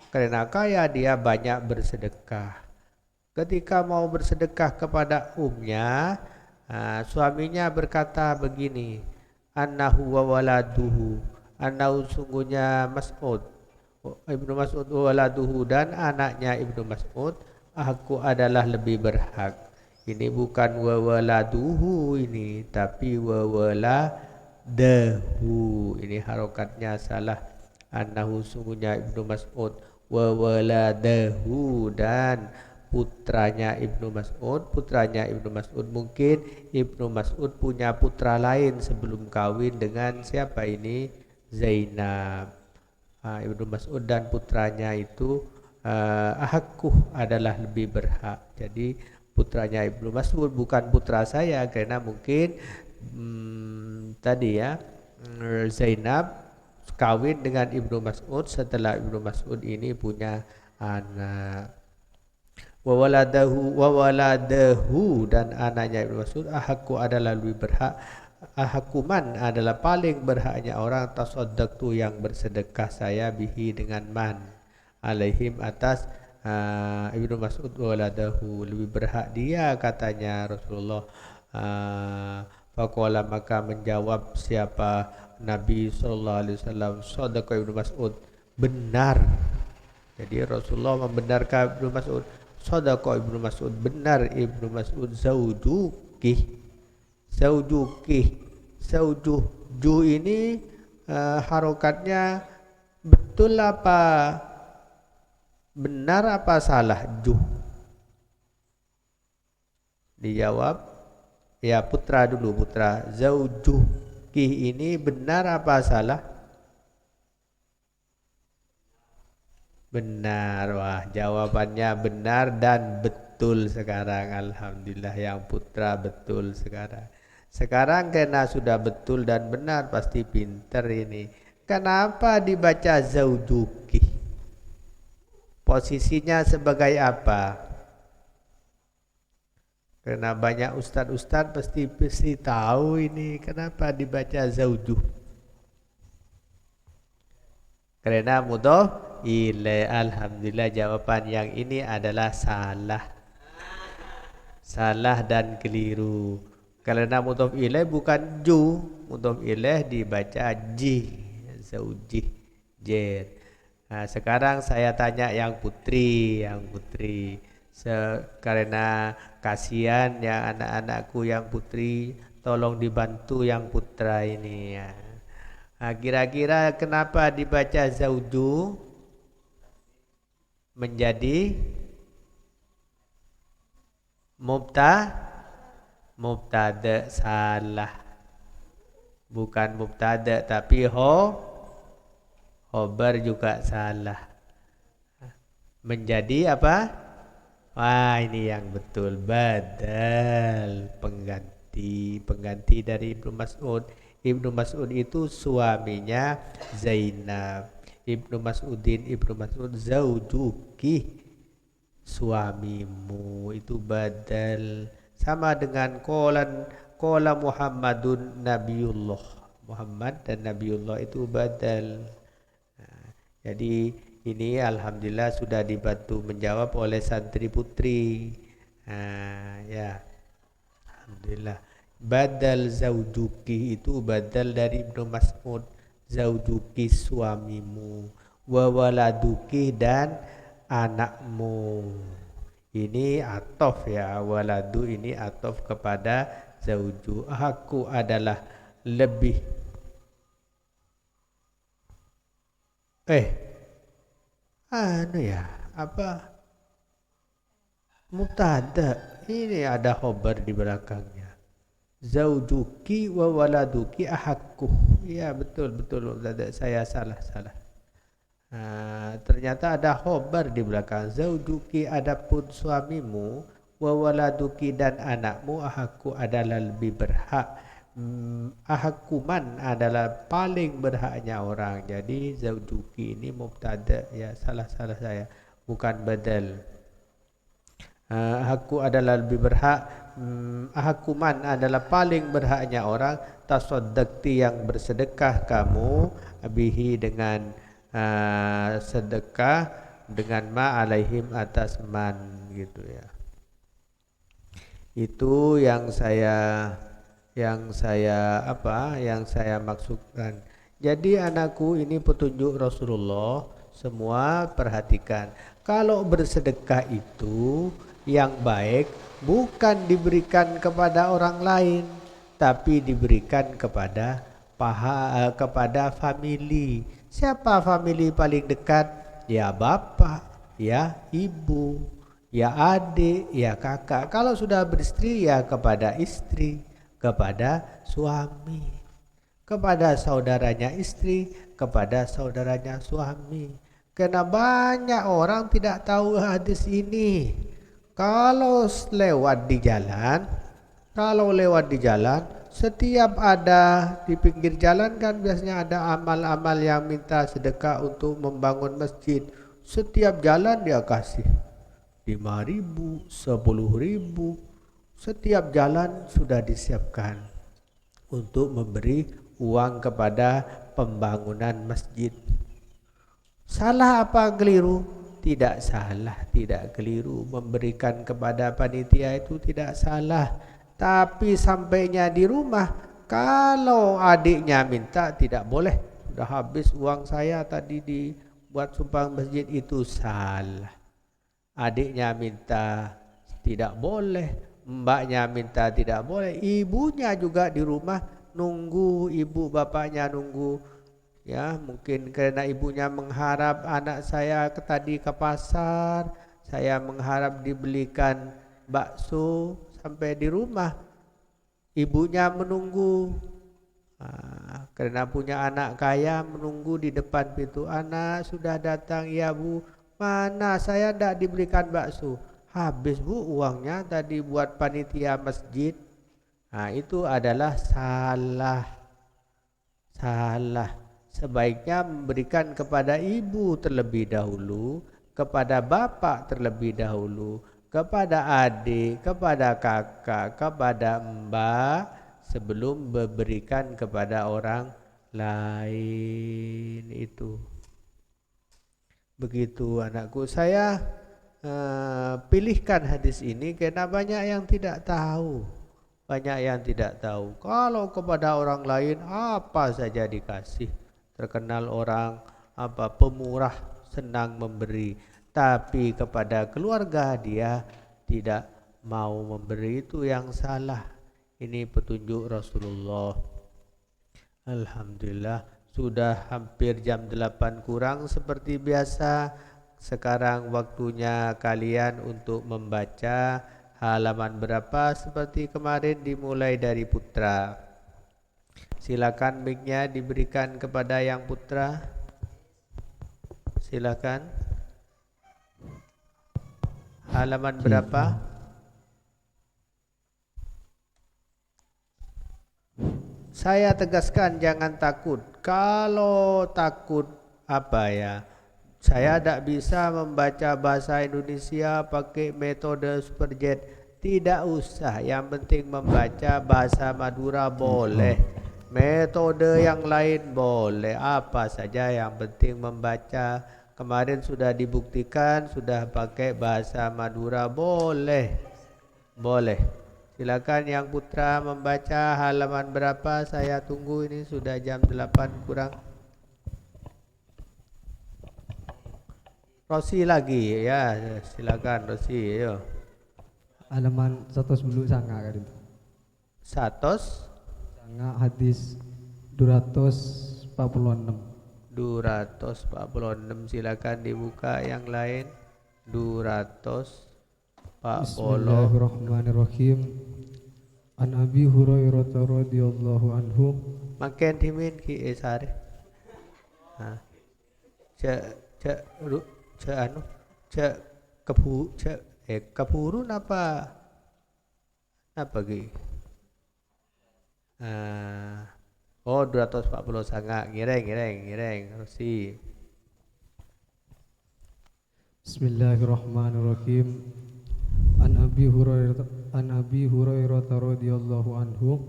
karena kaya dia banyak bersedekah. Ketika mau bersedekah kepada suaminya berkata begini annahu wa waladuhu annahu sungguhnya Ibnu Mas'ud waladuhu dan anaknya Ibnu Mas'ud aku adalah lebih berhak. Ini bukan wa waladuhu ini tapi wa waladahu. Ini harokatnya salah. Annahu sungguhnya Ibnu Mas'ud wa waladahu dan putranya Ibnu Mas'ud mungkin Ibnu Mas'ud punya putra lain sebelum kawin dengan siapa ini Zainab. Ibnu Mas'ud dan putranya itu ahakku adalah lebih berhak. Jadi putranya Ibnu Mas'ud bukan putra saya karena mungkin tadi ya Zainab kawin dengan Ibnu Mas'ud setelah Ibnu Mas'ud ini punya anak. Wa waladahu dan anaknya Ibnu Mas'ud ahakku adalah lebih berhak. Ahakuman adalah paling berhaknya orang tasaddaqtu yang bersedekah saya bihi dengan man alaihim atas Ibnu Mas'ud waladahu lebih berhak dia katanya Rasulullah. Faqala maka menjawab siapa Nabi sallallahu alaihi wasallam sadaqah Ibnu Mas'ud benar. Jadi Rasulullah membenarkan Ibnu Mas'ud sadaqah Ibnu Mas'ud benar Ibnu Mas'ud Zaujuh ini harokatnya betul apa benar apa salah juh? Dijawab ya putra zaujuki ini benar apa salah? Benar. Wah jawabannya benar dan betul sekarang. Alhamdulillah yang putra betul sekarang. Sekarang karena sudah betul dan benar pasti pinter ini. Kenapa dibaca zaujuki? Posisinya sebagai apa? Karena banyak ustadz pasti tahu ini kenapa dibaca zaujuh. Karena mudhof ilaih. Alhamdulillah jawaban yang ini adalah salah dan keliru. Karena mudhof ilaih bukan mudhof ilaih dibaca zaujih jer. Nah, sekarang saya tanya yang putri. Karena kasihan ya anak-anakku yang putri, tolong dibantu yang putra ini ya. Nah, kira-kira kenapa dibaca zauju menjadi Mubtada salah, bukan mubtada tapi khobar juga salah. Menjadi apa? Wah, ini yang betul, badal, pengganti dari Ibnu Mas'ud. Ibnu Mas'ud itu suaminya Zainab. Ibnu Mas'ud zaujuki, suamimu, itu badal. Sama dengan qala Muhammadun Nabiullah. Muhammad dan Nabiullah itu badal. Nah, jadi ini alhamdulillah sudah dibantu menjawab oleh santri putri. Ya, alhamdulillah. Badal zaujuki itu badal dari Ibnu Mas'ud. Zaujuki, suamimu. Wa waladuki, dan anakmu. Ini atof ya, waladu ini atof kepada zauju. Aku adalah lebih mubtada, ini ada khobar di belakangnya. Zaujuki wa waladuki ahakku. Ya, betul mubtada, saya salah. Ternyata ada khobar di belakang. Zaujuki, adapun suamimu, wa waladuki, dan anakmu, ahakku adalah lebih berhak. Ahakuman adalah paling berhaknya orang. Jadi zaujuki ini mubtada, ya, salah saya, bukan badal. Ahaku adalah lebih berhak, ahakuman adalah paling berhaknya orang, tasaddaqti, yang bersedekah kamu, bihi, dengan sedekah, dengan ma alaihim, atas man, gitu ya. Itu yang saya maksudkan. Jadi anakku, ini petunjuk Rasulullah, semua perhatikan. Kalau bersedekah itu yang baik bukan diberikan kepada orang lain, tapi diberikan kepada famili. Siapa famili paling dekat? Ya bapak, ya ibu, ya adik, ya kakak. Kalau sudah beristri, ya kepada istri, kepada suami, kepada saudaranya istri, kepada saudaranya suami. Karena banyak orang tidak tahu hadis ini. Kalau lewat di jalan, setiap ada di pinggir jalan kan biasanya ada amal-amal yang minta sedekah untuk membangun masjid. Setiap jalan dia kasih 5.000, 10.000. Setiap jalan sudah disiapkan untuk memberi uang kepada pembangunan masjid. Salah apa keliru? Tidak salah, tidak keliru. Memberikan kepada panitia itu tidak salah. Tapi sampainya di rumah, kalau adiknya minta, tidak boleh. Sudah habis uang saya tadi dibuat sumbang masjid, itu salah. Adiknya minta, tidak boleh. Mbaknya minta, tidak boleh. Ibunya juga di rumah nunggu, ibu bapaknya nunggu. Ya, mungkin karena ibunya mengharap anak saya tadi ke pasar, saya mengharap dibelikan bakso, sampai di rumah ibunya menunggu. Karena punya anak kaya, menunggu di depan pintu. Anak sudah datang, ya bu. Mana, saya tidak diberikan bakso. Habis bu uangnya tadi buat panitia masjid. Itu adalah salah. Sebaiknya memberikan kepada ibu terlebih dahulu, kepada bapak terlebih dahulu, kepada adik, kepada kakak, kepada mbak, sebelum memberikan kepada orang lain. Itu begitu anakku. Saya pilihkan hadis ini karena banyak yang tidak tahu. Kalau kepada orang lain apa saja dikasih. Terkenal orang pemurah, senang memberi, tapi kepada keluarga dia tidak mau memberi, itu yang salah. Ini petunjuk Rasulullah. Alhamdulillah, sudah hampir jam 8 kurang seperti biasa. Sekarang waktunya kalian untuk membaca halaman berapa seperti kemarin dimulai dari putra. Silakan mic-nya diberikan kepada yang putra. Silakan. Halaman berapa? Saya tegaskan jangan takut. Kalau takut apa ya? Saya tidak bisa membaca bahasa Indonesia pakai metode Superjet. Tidak usah. Yang penting membaca bahasa Madura boleh. Metode yang lain boleh. Apa saja yang penting membaca. Kemarin sudah dibuktikan sudah pakai bahasa Madura boleh. Boleh. Silakan yang putra membaca halaman berapa. Saya tunggu, ini sudah jam 8 kurang. Rosi lagi ya, silakan Rosi. Yo. Halaman 110 sanga kan itu. 100 Sanga hadis 246. 246 silakan dibuka yang lain. 240. Bismillahirrahmanirrahim. An Abi Hurairah radhiyallahu anhu. Makin dimin ki esare. Ha. Keburu apa ki? Oh 240 sangat ngireng Rosi. Bismillahirrahmanirrahim. An Abi Hurairah radhiyallahu anhu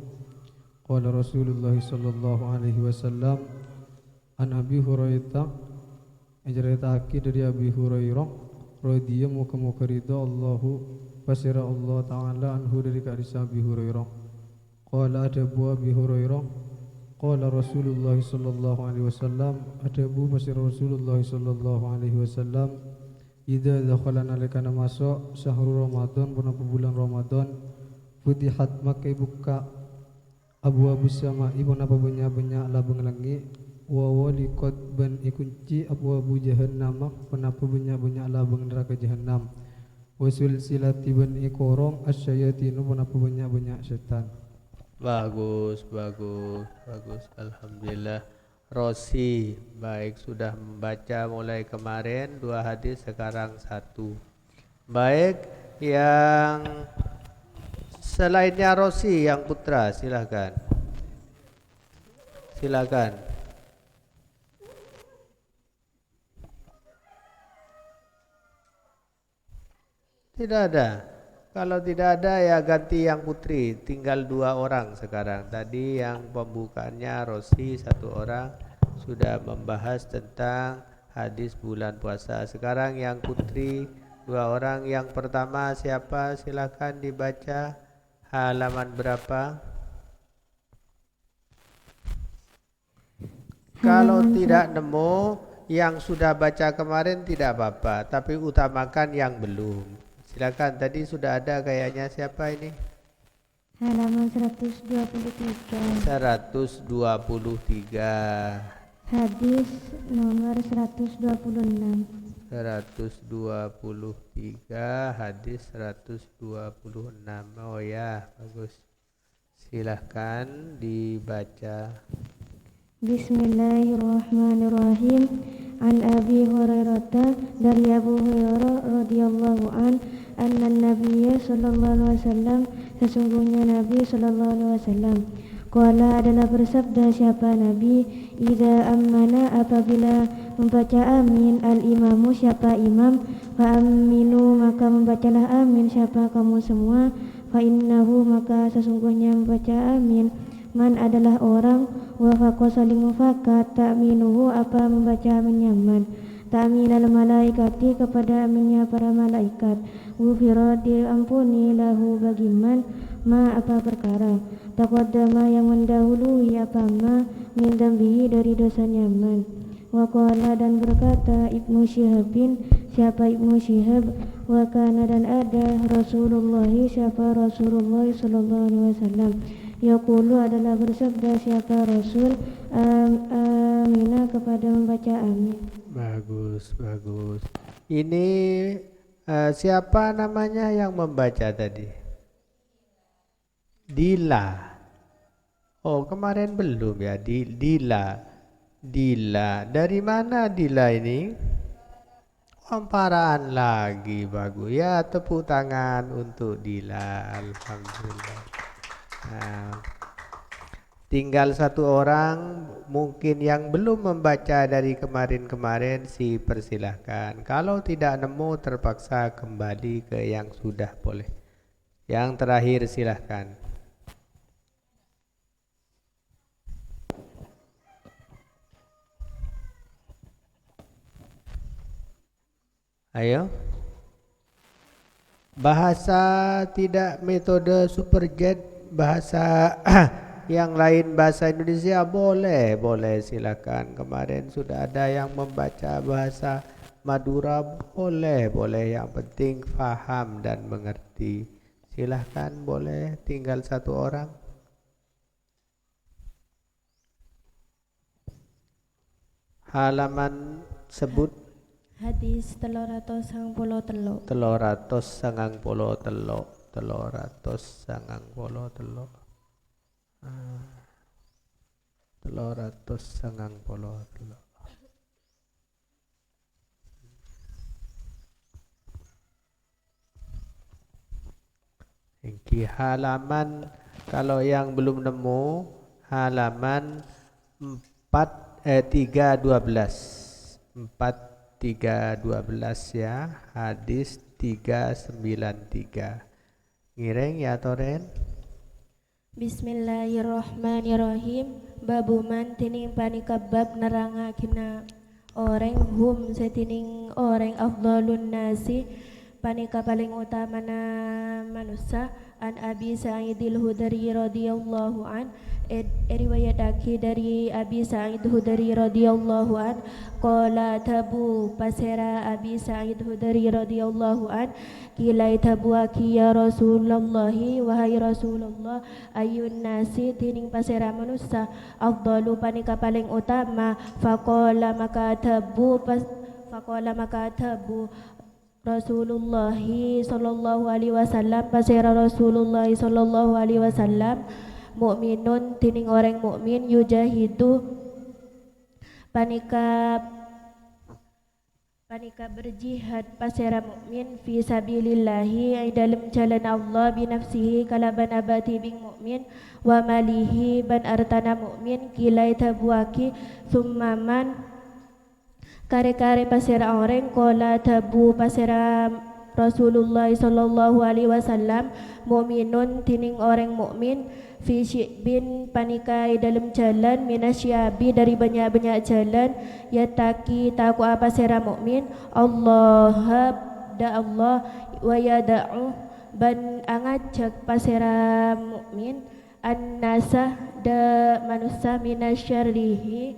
qala Rasulullah sallallahu alaihi wasallam. An Abi Hurairah ajrataki dari Abi Hurairah radhiyallahu muka ridha Allahu pasira Allah taala anhu dari hadis Abi Hurairah. Qala adabu Abi Hurairah qala Rasulullah sallallahu alaihi wasallam adabu pasira Rasulullah sallallahu alaihi wasallam. Idza dakhala nalikana masuk syahrul Ramadan punapa bulan Ramadan futihat maka buka abu sama ibu napa banyak labang langit wa walikot ban ikunci abu jahannam punapa banyak labang neraka jahannam wasul silati ban ikorong asyayatinu punapa banyak setan. Bagus alhamdulillah. Rosi, baik, sudah membaca mulai kemarin 2 hadis, sekarang 1. Baik, yang selainnya Rosi, yang putra, silakan. Tidak ada. Kalau tidak ada ya ganti yang putri, tinggal 2 orang sekarang. Tadi yang pembukaannya Rosi 1 orang sudah membahas tentang hadis bulan puasa. Sekarang yang putri 2 orang. Yang pertama siapa? Silakan dibaca halaman berapa. Kalau tidak nemu yang sudah baca kemarin tidak apa-apa, tapi utamakan yang belum. Silakan, tadi sudah ada kayaknya, siapa ini? Halaman 123. 123. Hadis nomor 126. 123, hadis 126. Oh ya, bagus. Silahkan dibaca. Bismillahirrahmanirrahim. An Abi Hurairah dari Abu Hurairah radhiyallahu an anna Nabiyya sallallahu alaihi wasallam, sesungguhnya Nabi sallallahu alaihi wasallam qala adalah bersabda siapa Nabi, idza ammana apabila membaca amin al imamu siapa imam, fa aminu maka membacalah amin siapa kamu semua, fa innahu maka sesungguhnya membaca amin man adalah orang, wafaqo saling mufakat, ta'minuhu apa membaca menyaman, ta'minal malaikati kepada aminnya para malaikat, ghufira diampuni lahu bagiman ma apa perkara, taqaddama yang mendahului apa ma min dambihi dari dosa nyaman. Waqala dan berkata Ibnu Syihabin siapa Ibnu Syihab, wa kana dan ada Rasulullah siapa Rasulullah sallallahu alaihi wasallam yaqulu adalah bersabda siapa Rasul amina kepada membaca amin. Bagus. Ini Siapa namanya yang membaca tadi? Dila. Oh, kemarin belum ya. Dila. Dila. Dari mana Dila ini? Amparaan lagi, bagus. Ya, tepuk tangan untuk Dila. Alhamdulillah. Nah, tinggal satu orang mungkin yang belum membaca dari kemarin-kemarin, persilahkan. Kalau tidak nemu terpaksa kembali ke yang sudah boleh. Yang terakhir silahkan. Ayo. Bahasa tidak metode superjet, bahasa yang lain bahasa Indonesia boleh, boleh silakan. Kemarin sudah ada yang membaca bahasa Madura, boleh, boleh. Yang penting paham dan mengerti. Silahkan, boleh. Tinggal satu orang. Halaman sebut. Hadis 393. 393. 393. 393. Ini halaman, kalau yang belum nemu, halaman 312 ya, hadis 393. Ngireng ya Toren. Bismillahirrahmanirrahim. Babu man tining panikabab nerangakina orang hum setining orang afdalun nasi panika paling utama na manusia. An Abi Sa'idil Hudari radhiyallahu an, riwayatake dari Abi Sa'id Hudari radhiyallahu an, qala tabu pasera Abi Sa'id Hudari radhiyallahu an, kilai tabuaki ya Rasulullah, wahai Rasulullah, ayun nasi tining pasera manusia, afdalu panika paling utama, faqala maka tabu Rasulullah sallallahu alaihi wasallam, pasera Rasulullah sallallahu alaihi wasallam, mukminun tining orang mukmin, yujahidu panika berjihad pasera mukmin, fi sabilillahi dalam jalan Allah, binafsihi kalaban abati bing mukmin, wa malihi ban artana mukmin, kilai tabuaki summaman kare-kare pasera orang, kola tabu pasera Rasulullah sallallahu alaihi wasallam, mu'minun tining orang mukmin, fi bin panikai dalam jalan, minasyabi dari banyak-banyak jalan, yataki taku apa pasera mukmin, Allah da Allah, wa yada'u ban angajak pasera mukmin, an-nasa da manusia, minasyarrihi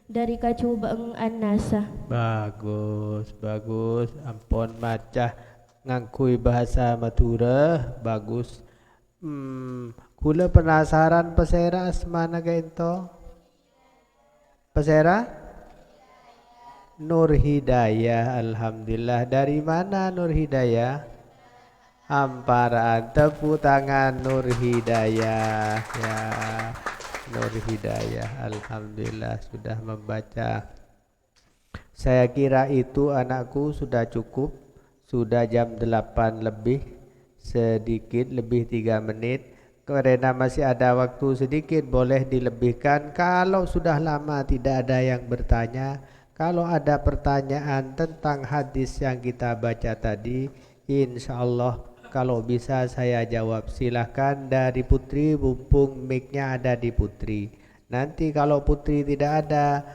dari kacubang an-nasa. Bagus, bagus. Ampun macah ngangkui bahasa Madura, bagus. Kula penasaran pasera asmana gaento. Pasera? Nur Hidayah, alhamdulillah. Dari mana Nur Hidayah? Amparaan, tepuk tangan Nur Hidayah ya. Nur Hidayah, alhamdulillah sudah membaca. Saya kira itu anakku sudah cukup. Sudah jam 8 lebih, sedikit lebih 3 menit. Karena masih ada waktu sedikit, boleh dilebihkan. Kalau sudah lama tidak ada yang bertanya, kalau ada pertanyaan tentang hadis yang kita baca tadi, insya Allah kalau bisa saya jawab. Silahkan dari Putri, mumpung mic-nya ada di Putri. Nanti kalau Putri tidak ada,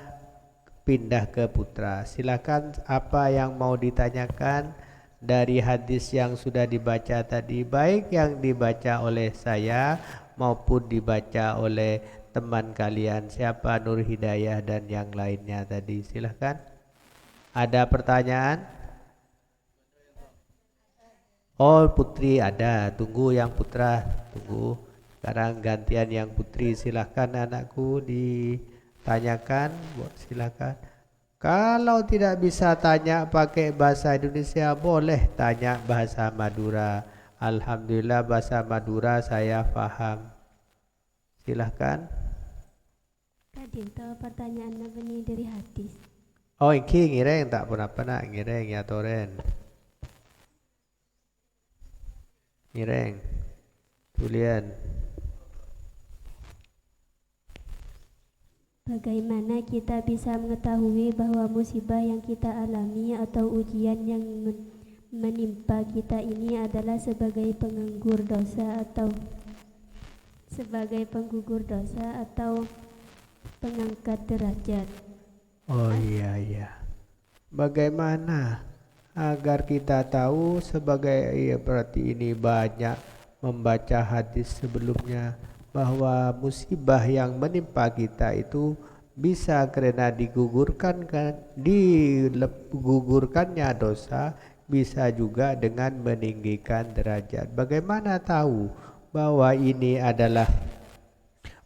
pindah ke Putra. Silahkan apa yang mau ditanyakan dari hadis yang sudah dibaca tadi, baik yang dibaca oleh saya maupun dibaca oleh teman kalian, siapa Nur Hidayah dan yang lainnya tadi. Silahkan. Ada pertanyaan? Oh, Putri ada, tunggu yang Putra, tunggu. Sekarang gantian yang Putri, silahkan anakku ditanyakan, silahkan. Kalau tidak bisa tanya pakai bahasa Indonesia, boleh tanya bahasa Madura. Alhamdulillah bahasa Madura saya paham. Silahkan. Kadim tahu pertanyaan ini dari hadis. Oh, iki ngireng tak pernah ngireng ya Toren. Ngireng. Tulian. Bagaimana kita bisa mengetahui bahwa musibah yang kita alami atau ujian yang menimpa kita ini adalah sebagai penggugur dosa atau pengangkat derajat? Oh iya. Bagaimana agar kita tahu sebagai berarti ini banyak membaca hadis sebelumnya bahwa musibah yang menimpa kita itu bisa karena digugurkannya dosa, bisa juga dengan meninggikan derajat. Bagaimana tahu bahwa ini adalah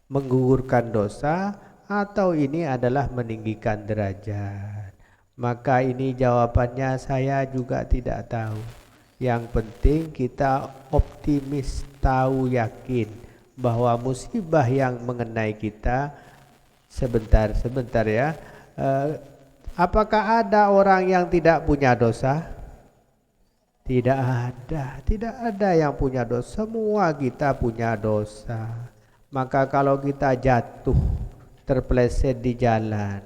menggugurkan dosa atau ini adalah meninggikan derajat? Maka ini jawabannya saya juga tidak tahu. Yang penting kita optimis, tahu, yakin bahwa musibah yang mengenai kita sebentar ya. Apakah ada orang yang tidak punya dosa? Tidak ada yang punya dosa. Semua kita punya dosa. Maka kalau kita jatuh, terpeleset di jalan,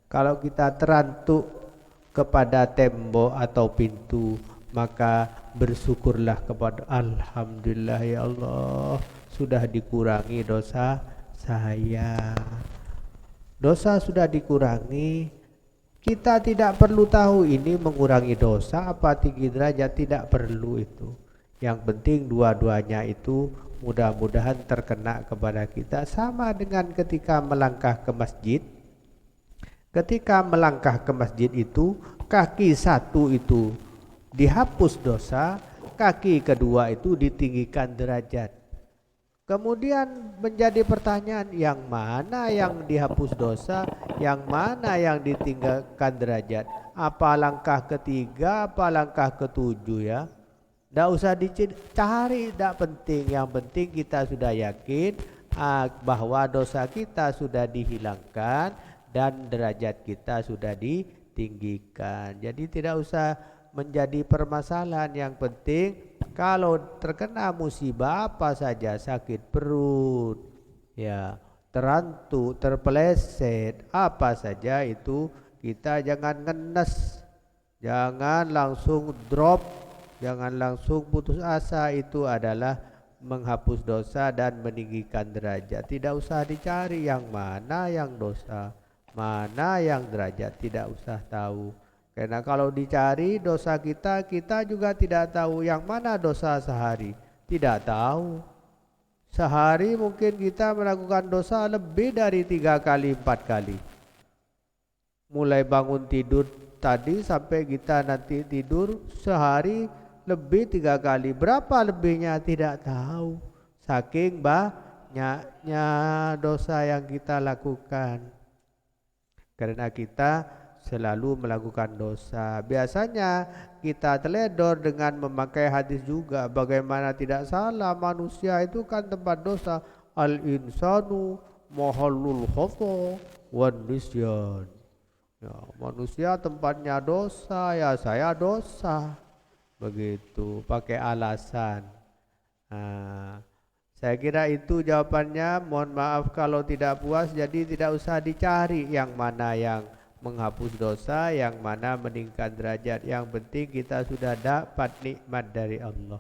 kalau kita terantuk kepada tembok atau pintu, maka bersyukurlah kepada Alhamdulillah ya Allah, sudah dikurangi dosa saya. Dosa sudah dikurangi. Kita tidak perlu tahu ini mengurangi dosa apa tinggi derajat, tidak perlu itu. Yang penting dua-duanya itu mudah-mudahan terkena kepada kita. Sama dengan ketika melangkah ke masjid. Ketika melangkah ke masjid itu, kaki satu itu dihapus dosa, kaki kedua itu ditinggikan derajat. Kemudian menjadi pertanyaan, yang mana yang dihapus dosa, yang mana yang ditinggalkan derajat? Apa langkah ketiga, apa langkah ketujuh ya? Tidak usah dicari, tidak penting. Yang penting kita sudah yakin bahwa dosa kita sudah dihilangkan dan derajat kita sudah ditinggikan. Jadi tidak usah menjadi permasalahan. Yang penting kalau terkena musibah apa saja, sakit perut, ya, terantuk, terpeleset, apa saja itu kita jangan ngenes, jangan langsung drop, jangan langsung putus asa. Itu adalah menghapus dosa dan meninggikan derajat. Tidak usah dicari yang mana yang dosa, mana yang derajat, tidak usah tahu. Karena kalau dicari dosa kita, kita juga tidak tahu yang mana dosa sehari. Tidak tahu. Sehari mungkin kita melakukan dosa lebih dari 3 kali, 4 kali. Mulai bangun tidur tadi sampai kita nanti tidur, sehari lebih 3 kali. Berapa lebihnya tidak tahu. Saking banyaknya dosa yang kita lakukan. Karena kita selalu melakukan dosa. Biasanya kita teledor dengan memakai hadis juga. Bagaimana tidak salah, manusia itu kan tempat dosa. Al-insanu mahallul khata wan nisyan. Ya, manusia tempatnya dosa, ya saya dosa. Begitu, pakai alasan. Saya kira itu jawabannya. Mohon maaf kalau tidak puas, jadi tidak usah dicari yang mana yang menghapus dosa, yang mana meningkatkan derajat. Yang penting kita sudah dapat nikmat dari Allah.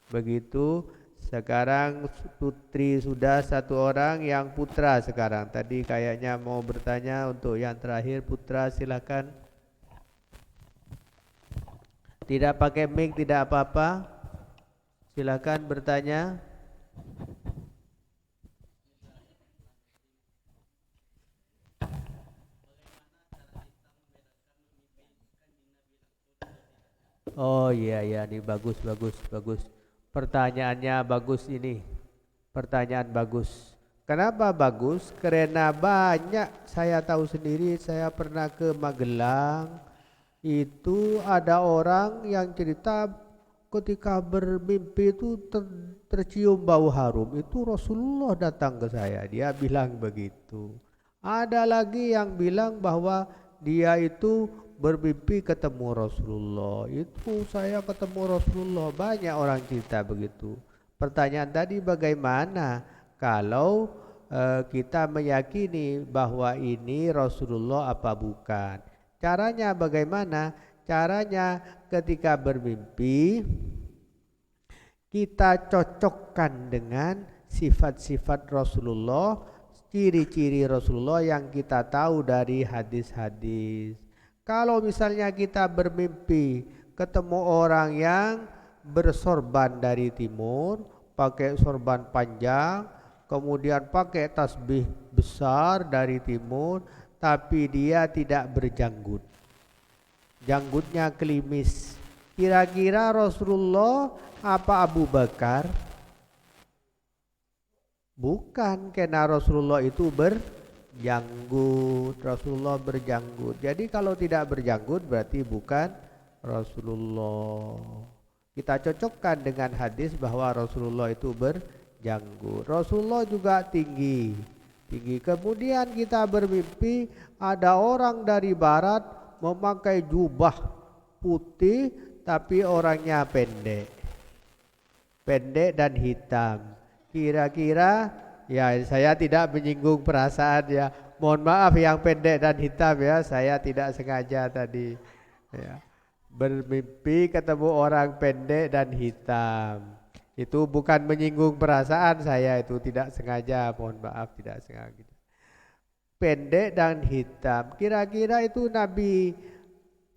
Begitu. Sekarang putri sudah 1 orang, yang putra sekarang. Tadi kayaknya mau bertanya. Untuk yang terakhir putra, silakan. Tidak pakai mic tidak apa-apa. Silakan bertanya. Oh iya ini bagus. Pertanyaannya bagus ini. Pertanyaan bagus. Kenapa bagus? Karena banyak, saya tahu sendiri, saya pernah ke Magelang, itu ada orang yang cerita ketika bermimpi itu tercium bau harum, itu Rasulullah datang ke saya, dia bilang begitu. Ada lagi yang bilang bahwa dia itu bermimpi ketemu Rasulullah, itu saya ketemu Rasulullah, banyak orang cerita begitu. Pertanyaan tadi bagaimana kalau kita meyakini bahwa ini Rasulullah apa bukan? Caranya bagaimana? Caranya ketika bermimpi kita cocokkan dengan sifat-sifat Rasulullah, ciri-ciri Rasulullah yang kita tahu dari hadis-hadis. Kalau misalnya kita bermimpi ketemu orang yang bersorban dari timur, pakai sorban panjang, kemudian pakai tasbih besar dari timur, tapi dia tidak berjanggut, janggutnya klimis. Kira-kira Rasulullah apa Abu Bakar? Bukan, karena Rasulullah itu berjanggut. Rasulullah berjanggut. Jadi kalau tidak berjanggut berarti bukan Rasulullah. Kita cocokkan dengan hadis bahwa Rasulullah itu berjanggut. Rasulullah juga tinggi. Kemudian kita bermimpi ada orang dari barat memakai jubah putih tapi orangnya pendek dan hitam. Kira-kira, ya saya tidak menyinggung perasaan ya, mohon maaf yang pendek dan hitam ya, saya tidak sengaja tadi ya. Bermimpi ketemu orang pendek dan hitam, itu bukan menyinggung perasaan saya, itu tidak sengaja, mohon maaf, tidak sengaja. Pendek dan hitam, kira-kira itu Nabi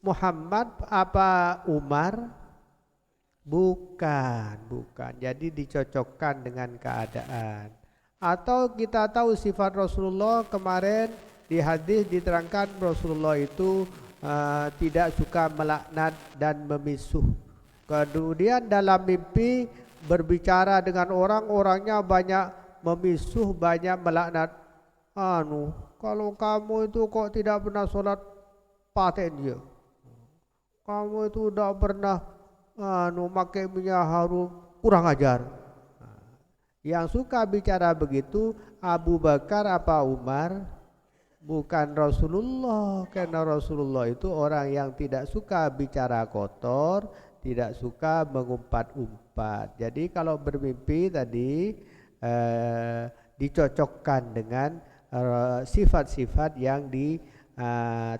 Muhammad apa Umar? Bukan. Jadi dicocokkan dengan keadaan. Atau kita tahu sifat Rasulullah, kemarin di hadis diterangkan Rasulullah itu tidak suka melaknat dan memisuh. Kemudian dalam mimpi berbicara dengan orang-orangnya banyak memisuh, banyak melaknat. Kalau kamu itu kok tidak pernah sholat paten dia, kamu itu tidak pernah pakai minyak harum, kurang ajar. Yang suka bicara begitu Abu Bakar apa Umar? Bukan Rasulullah, karena Rasulullah itu orang yang tidak suka bicara kotor, tidak suka mengumpat-umpat. Jadi kalau bermimpi tadi dicocokkan dengan sifat-sifat yang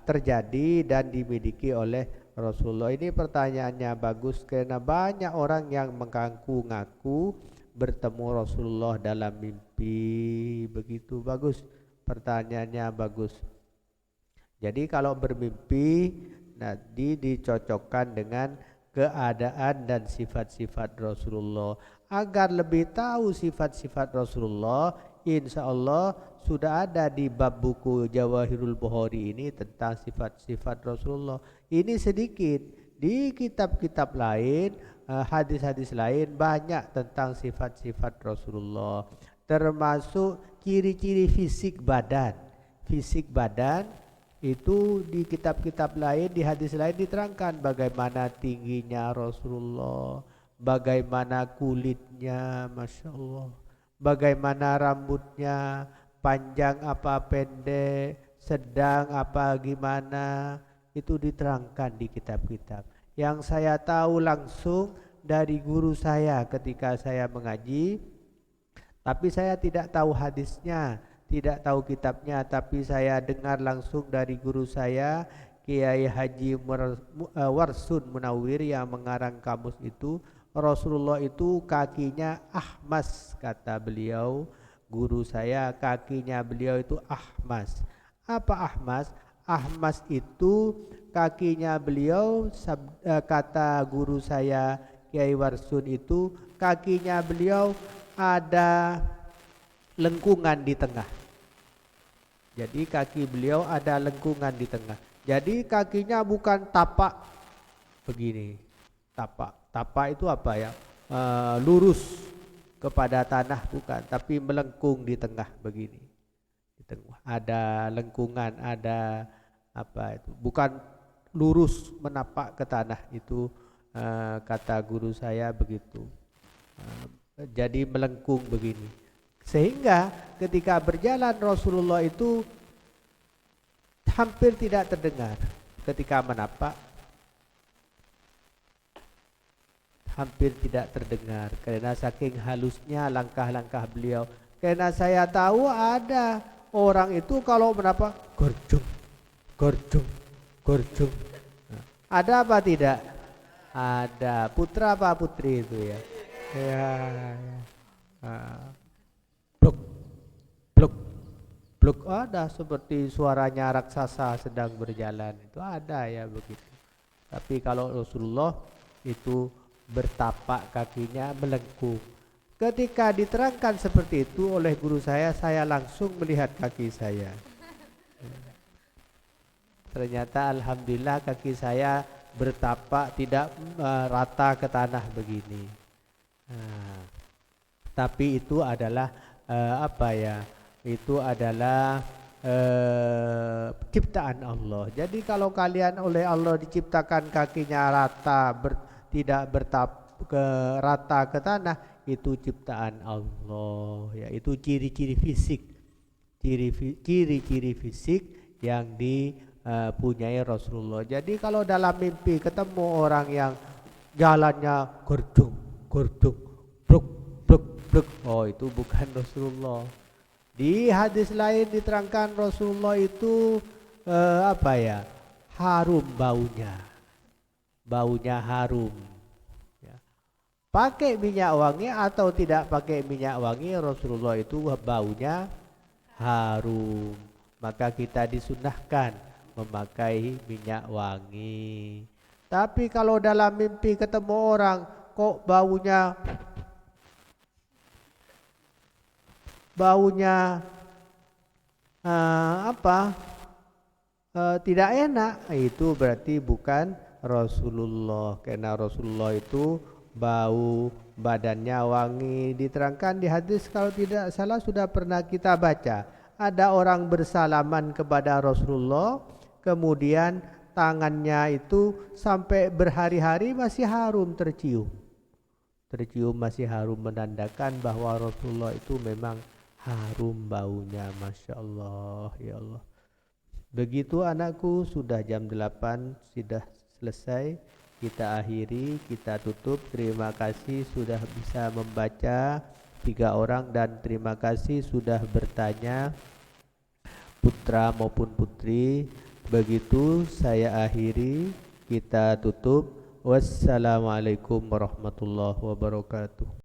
terjadi dan dimiliki oleh Rasulullah. Ini pertanyaannya bagus karena banyak orang yang mengaku-ngaku bertemu Rasulullah dalam mimpi. Begitu bagus. Pertanyaannya bagus. Jadi kalau bermimpi nanti dicocokkan dengan keadaan dan sifat-sifat Rasulullah. Agar lebih tahu sifat-sifat Rasulullah, insya Allah sudah ada di bab buku Jawahirul Bukhari ini tentang sifat-sifat Rasulullah. Ini sedikit, di kitab-kitab lain, hadis-hadis lain banyak tentang sifat-sifat Rasulullah, termasuk ciri-ciri fisik badan. Fisik badan itu di kitab-kitab lain, di hadis lain diterangkan bagaimana tingginya Rasulullah, bagaimana kulitnya, Masya Allah, bagaimana rambutnya, panjang apa pendek, sedang apa gimana, itu diterangkan di kitab-kitab. Yang saya tahu langsung dari guru saya ketika saya mengaji, tapi saya tidak tahu hadisnya, tidak tahu kitabnya, tapi saya dengar langsung dari guru saya, Kiai Haji Warsun Munawwir yang mengarang kamus itu. Rasulullah itu kakinya ahmas, kata beliau, guru saya, kakinya beliau itu ahmas. Apa ahmas? Ahmas itu kakinya beliau, kata guru saya Kiai Warsun itu, kakinya beliau ada lengkungan di tengah. Jadi kaki beliau ada lengkungan di tengah. Jadi kakinya bukan tapak begini. Tapak itu apa ya? Lurus. kepada tanah bukan, tapi melengkung di tengah begini. Di tengah ada lengkungan, ada apa itu? Bukan lurus menapak ke tanah itu, kata guru saya begitu. Jadi melengkung begini. Sehingga ketika berjalan Rasulullah itu hampir tidak terdengar ketika menapak, hampir tidak terdengar karena saking halusnya langkah-langkah beliau. Karena saya tahu ada orang itu kalau menapak gorjung, gorjung, gorjung. Ada apa tidak? Ada. Putra apa putri itu ya? Ya. Bluk, bluk, bluk, ada seperti suaranya raksasa sedang berjalan, itu ada ya begitu. Tapi kalau Rasulullah itu bertapak kakinya melengkung. Ketika diterangkan seperti itu oleh guru saya langsung melihat kaki saya. Ternyata alhamdulillah kaki saya bertapak tidak rata ke tanah begini. Tapi itu adalah itu adalah ciptaan Allah. Jadi kalau kalian oleh Allah diciptakan kakinya rata, tidak rata ke tanah, itu ciptaan Allah. Ya, itu ciri-ciri fisik, ciri-ciri fisik yang dipunyai Rasulullah. Jadi kalau dalam mimpi ketemu orang yang jalannya gordung, gordung, bluk, bluk, bluk, oh itu bukan Rasulullah. Di hadis lain diterangkan Rasulullah itu harum baunya, baunya harum. Ya. Pakai minyak wangi atau tidak pakai minyak wangi, Rasulullah itu baunya harum. Maka kita disunahkan memakai minyak wangi. Tapi kalau dalam mimpi ketemu orang kok baunya tidak enak, itu berarti bukan Rasulullah. Karena Rasulullah itu bau badannya wangi. Diterangkan di hadis kalau tidak salah sudah pernah kita baca, ada orang bersalaman kepada Rasulullah, kemudian tangannya itu sampai berhari-hari masih harum, tercium masih harum, menandakan bahwa Rasulullah itu memang harum baunya. Masya Allah, ya Allah. Begitu anakku, sudah jam 8, sudah selesai. Kita akhiri, kita tutup. Terima kasih sudah bisa membaca 3 orang, dan terima kasih sudah bertanya, putra maupun putri. Begitu saya akhiri, kita tutup. Wassalamualaikum warahmatullahi wabarakatuh.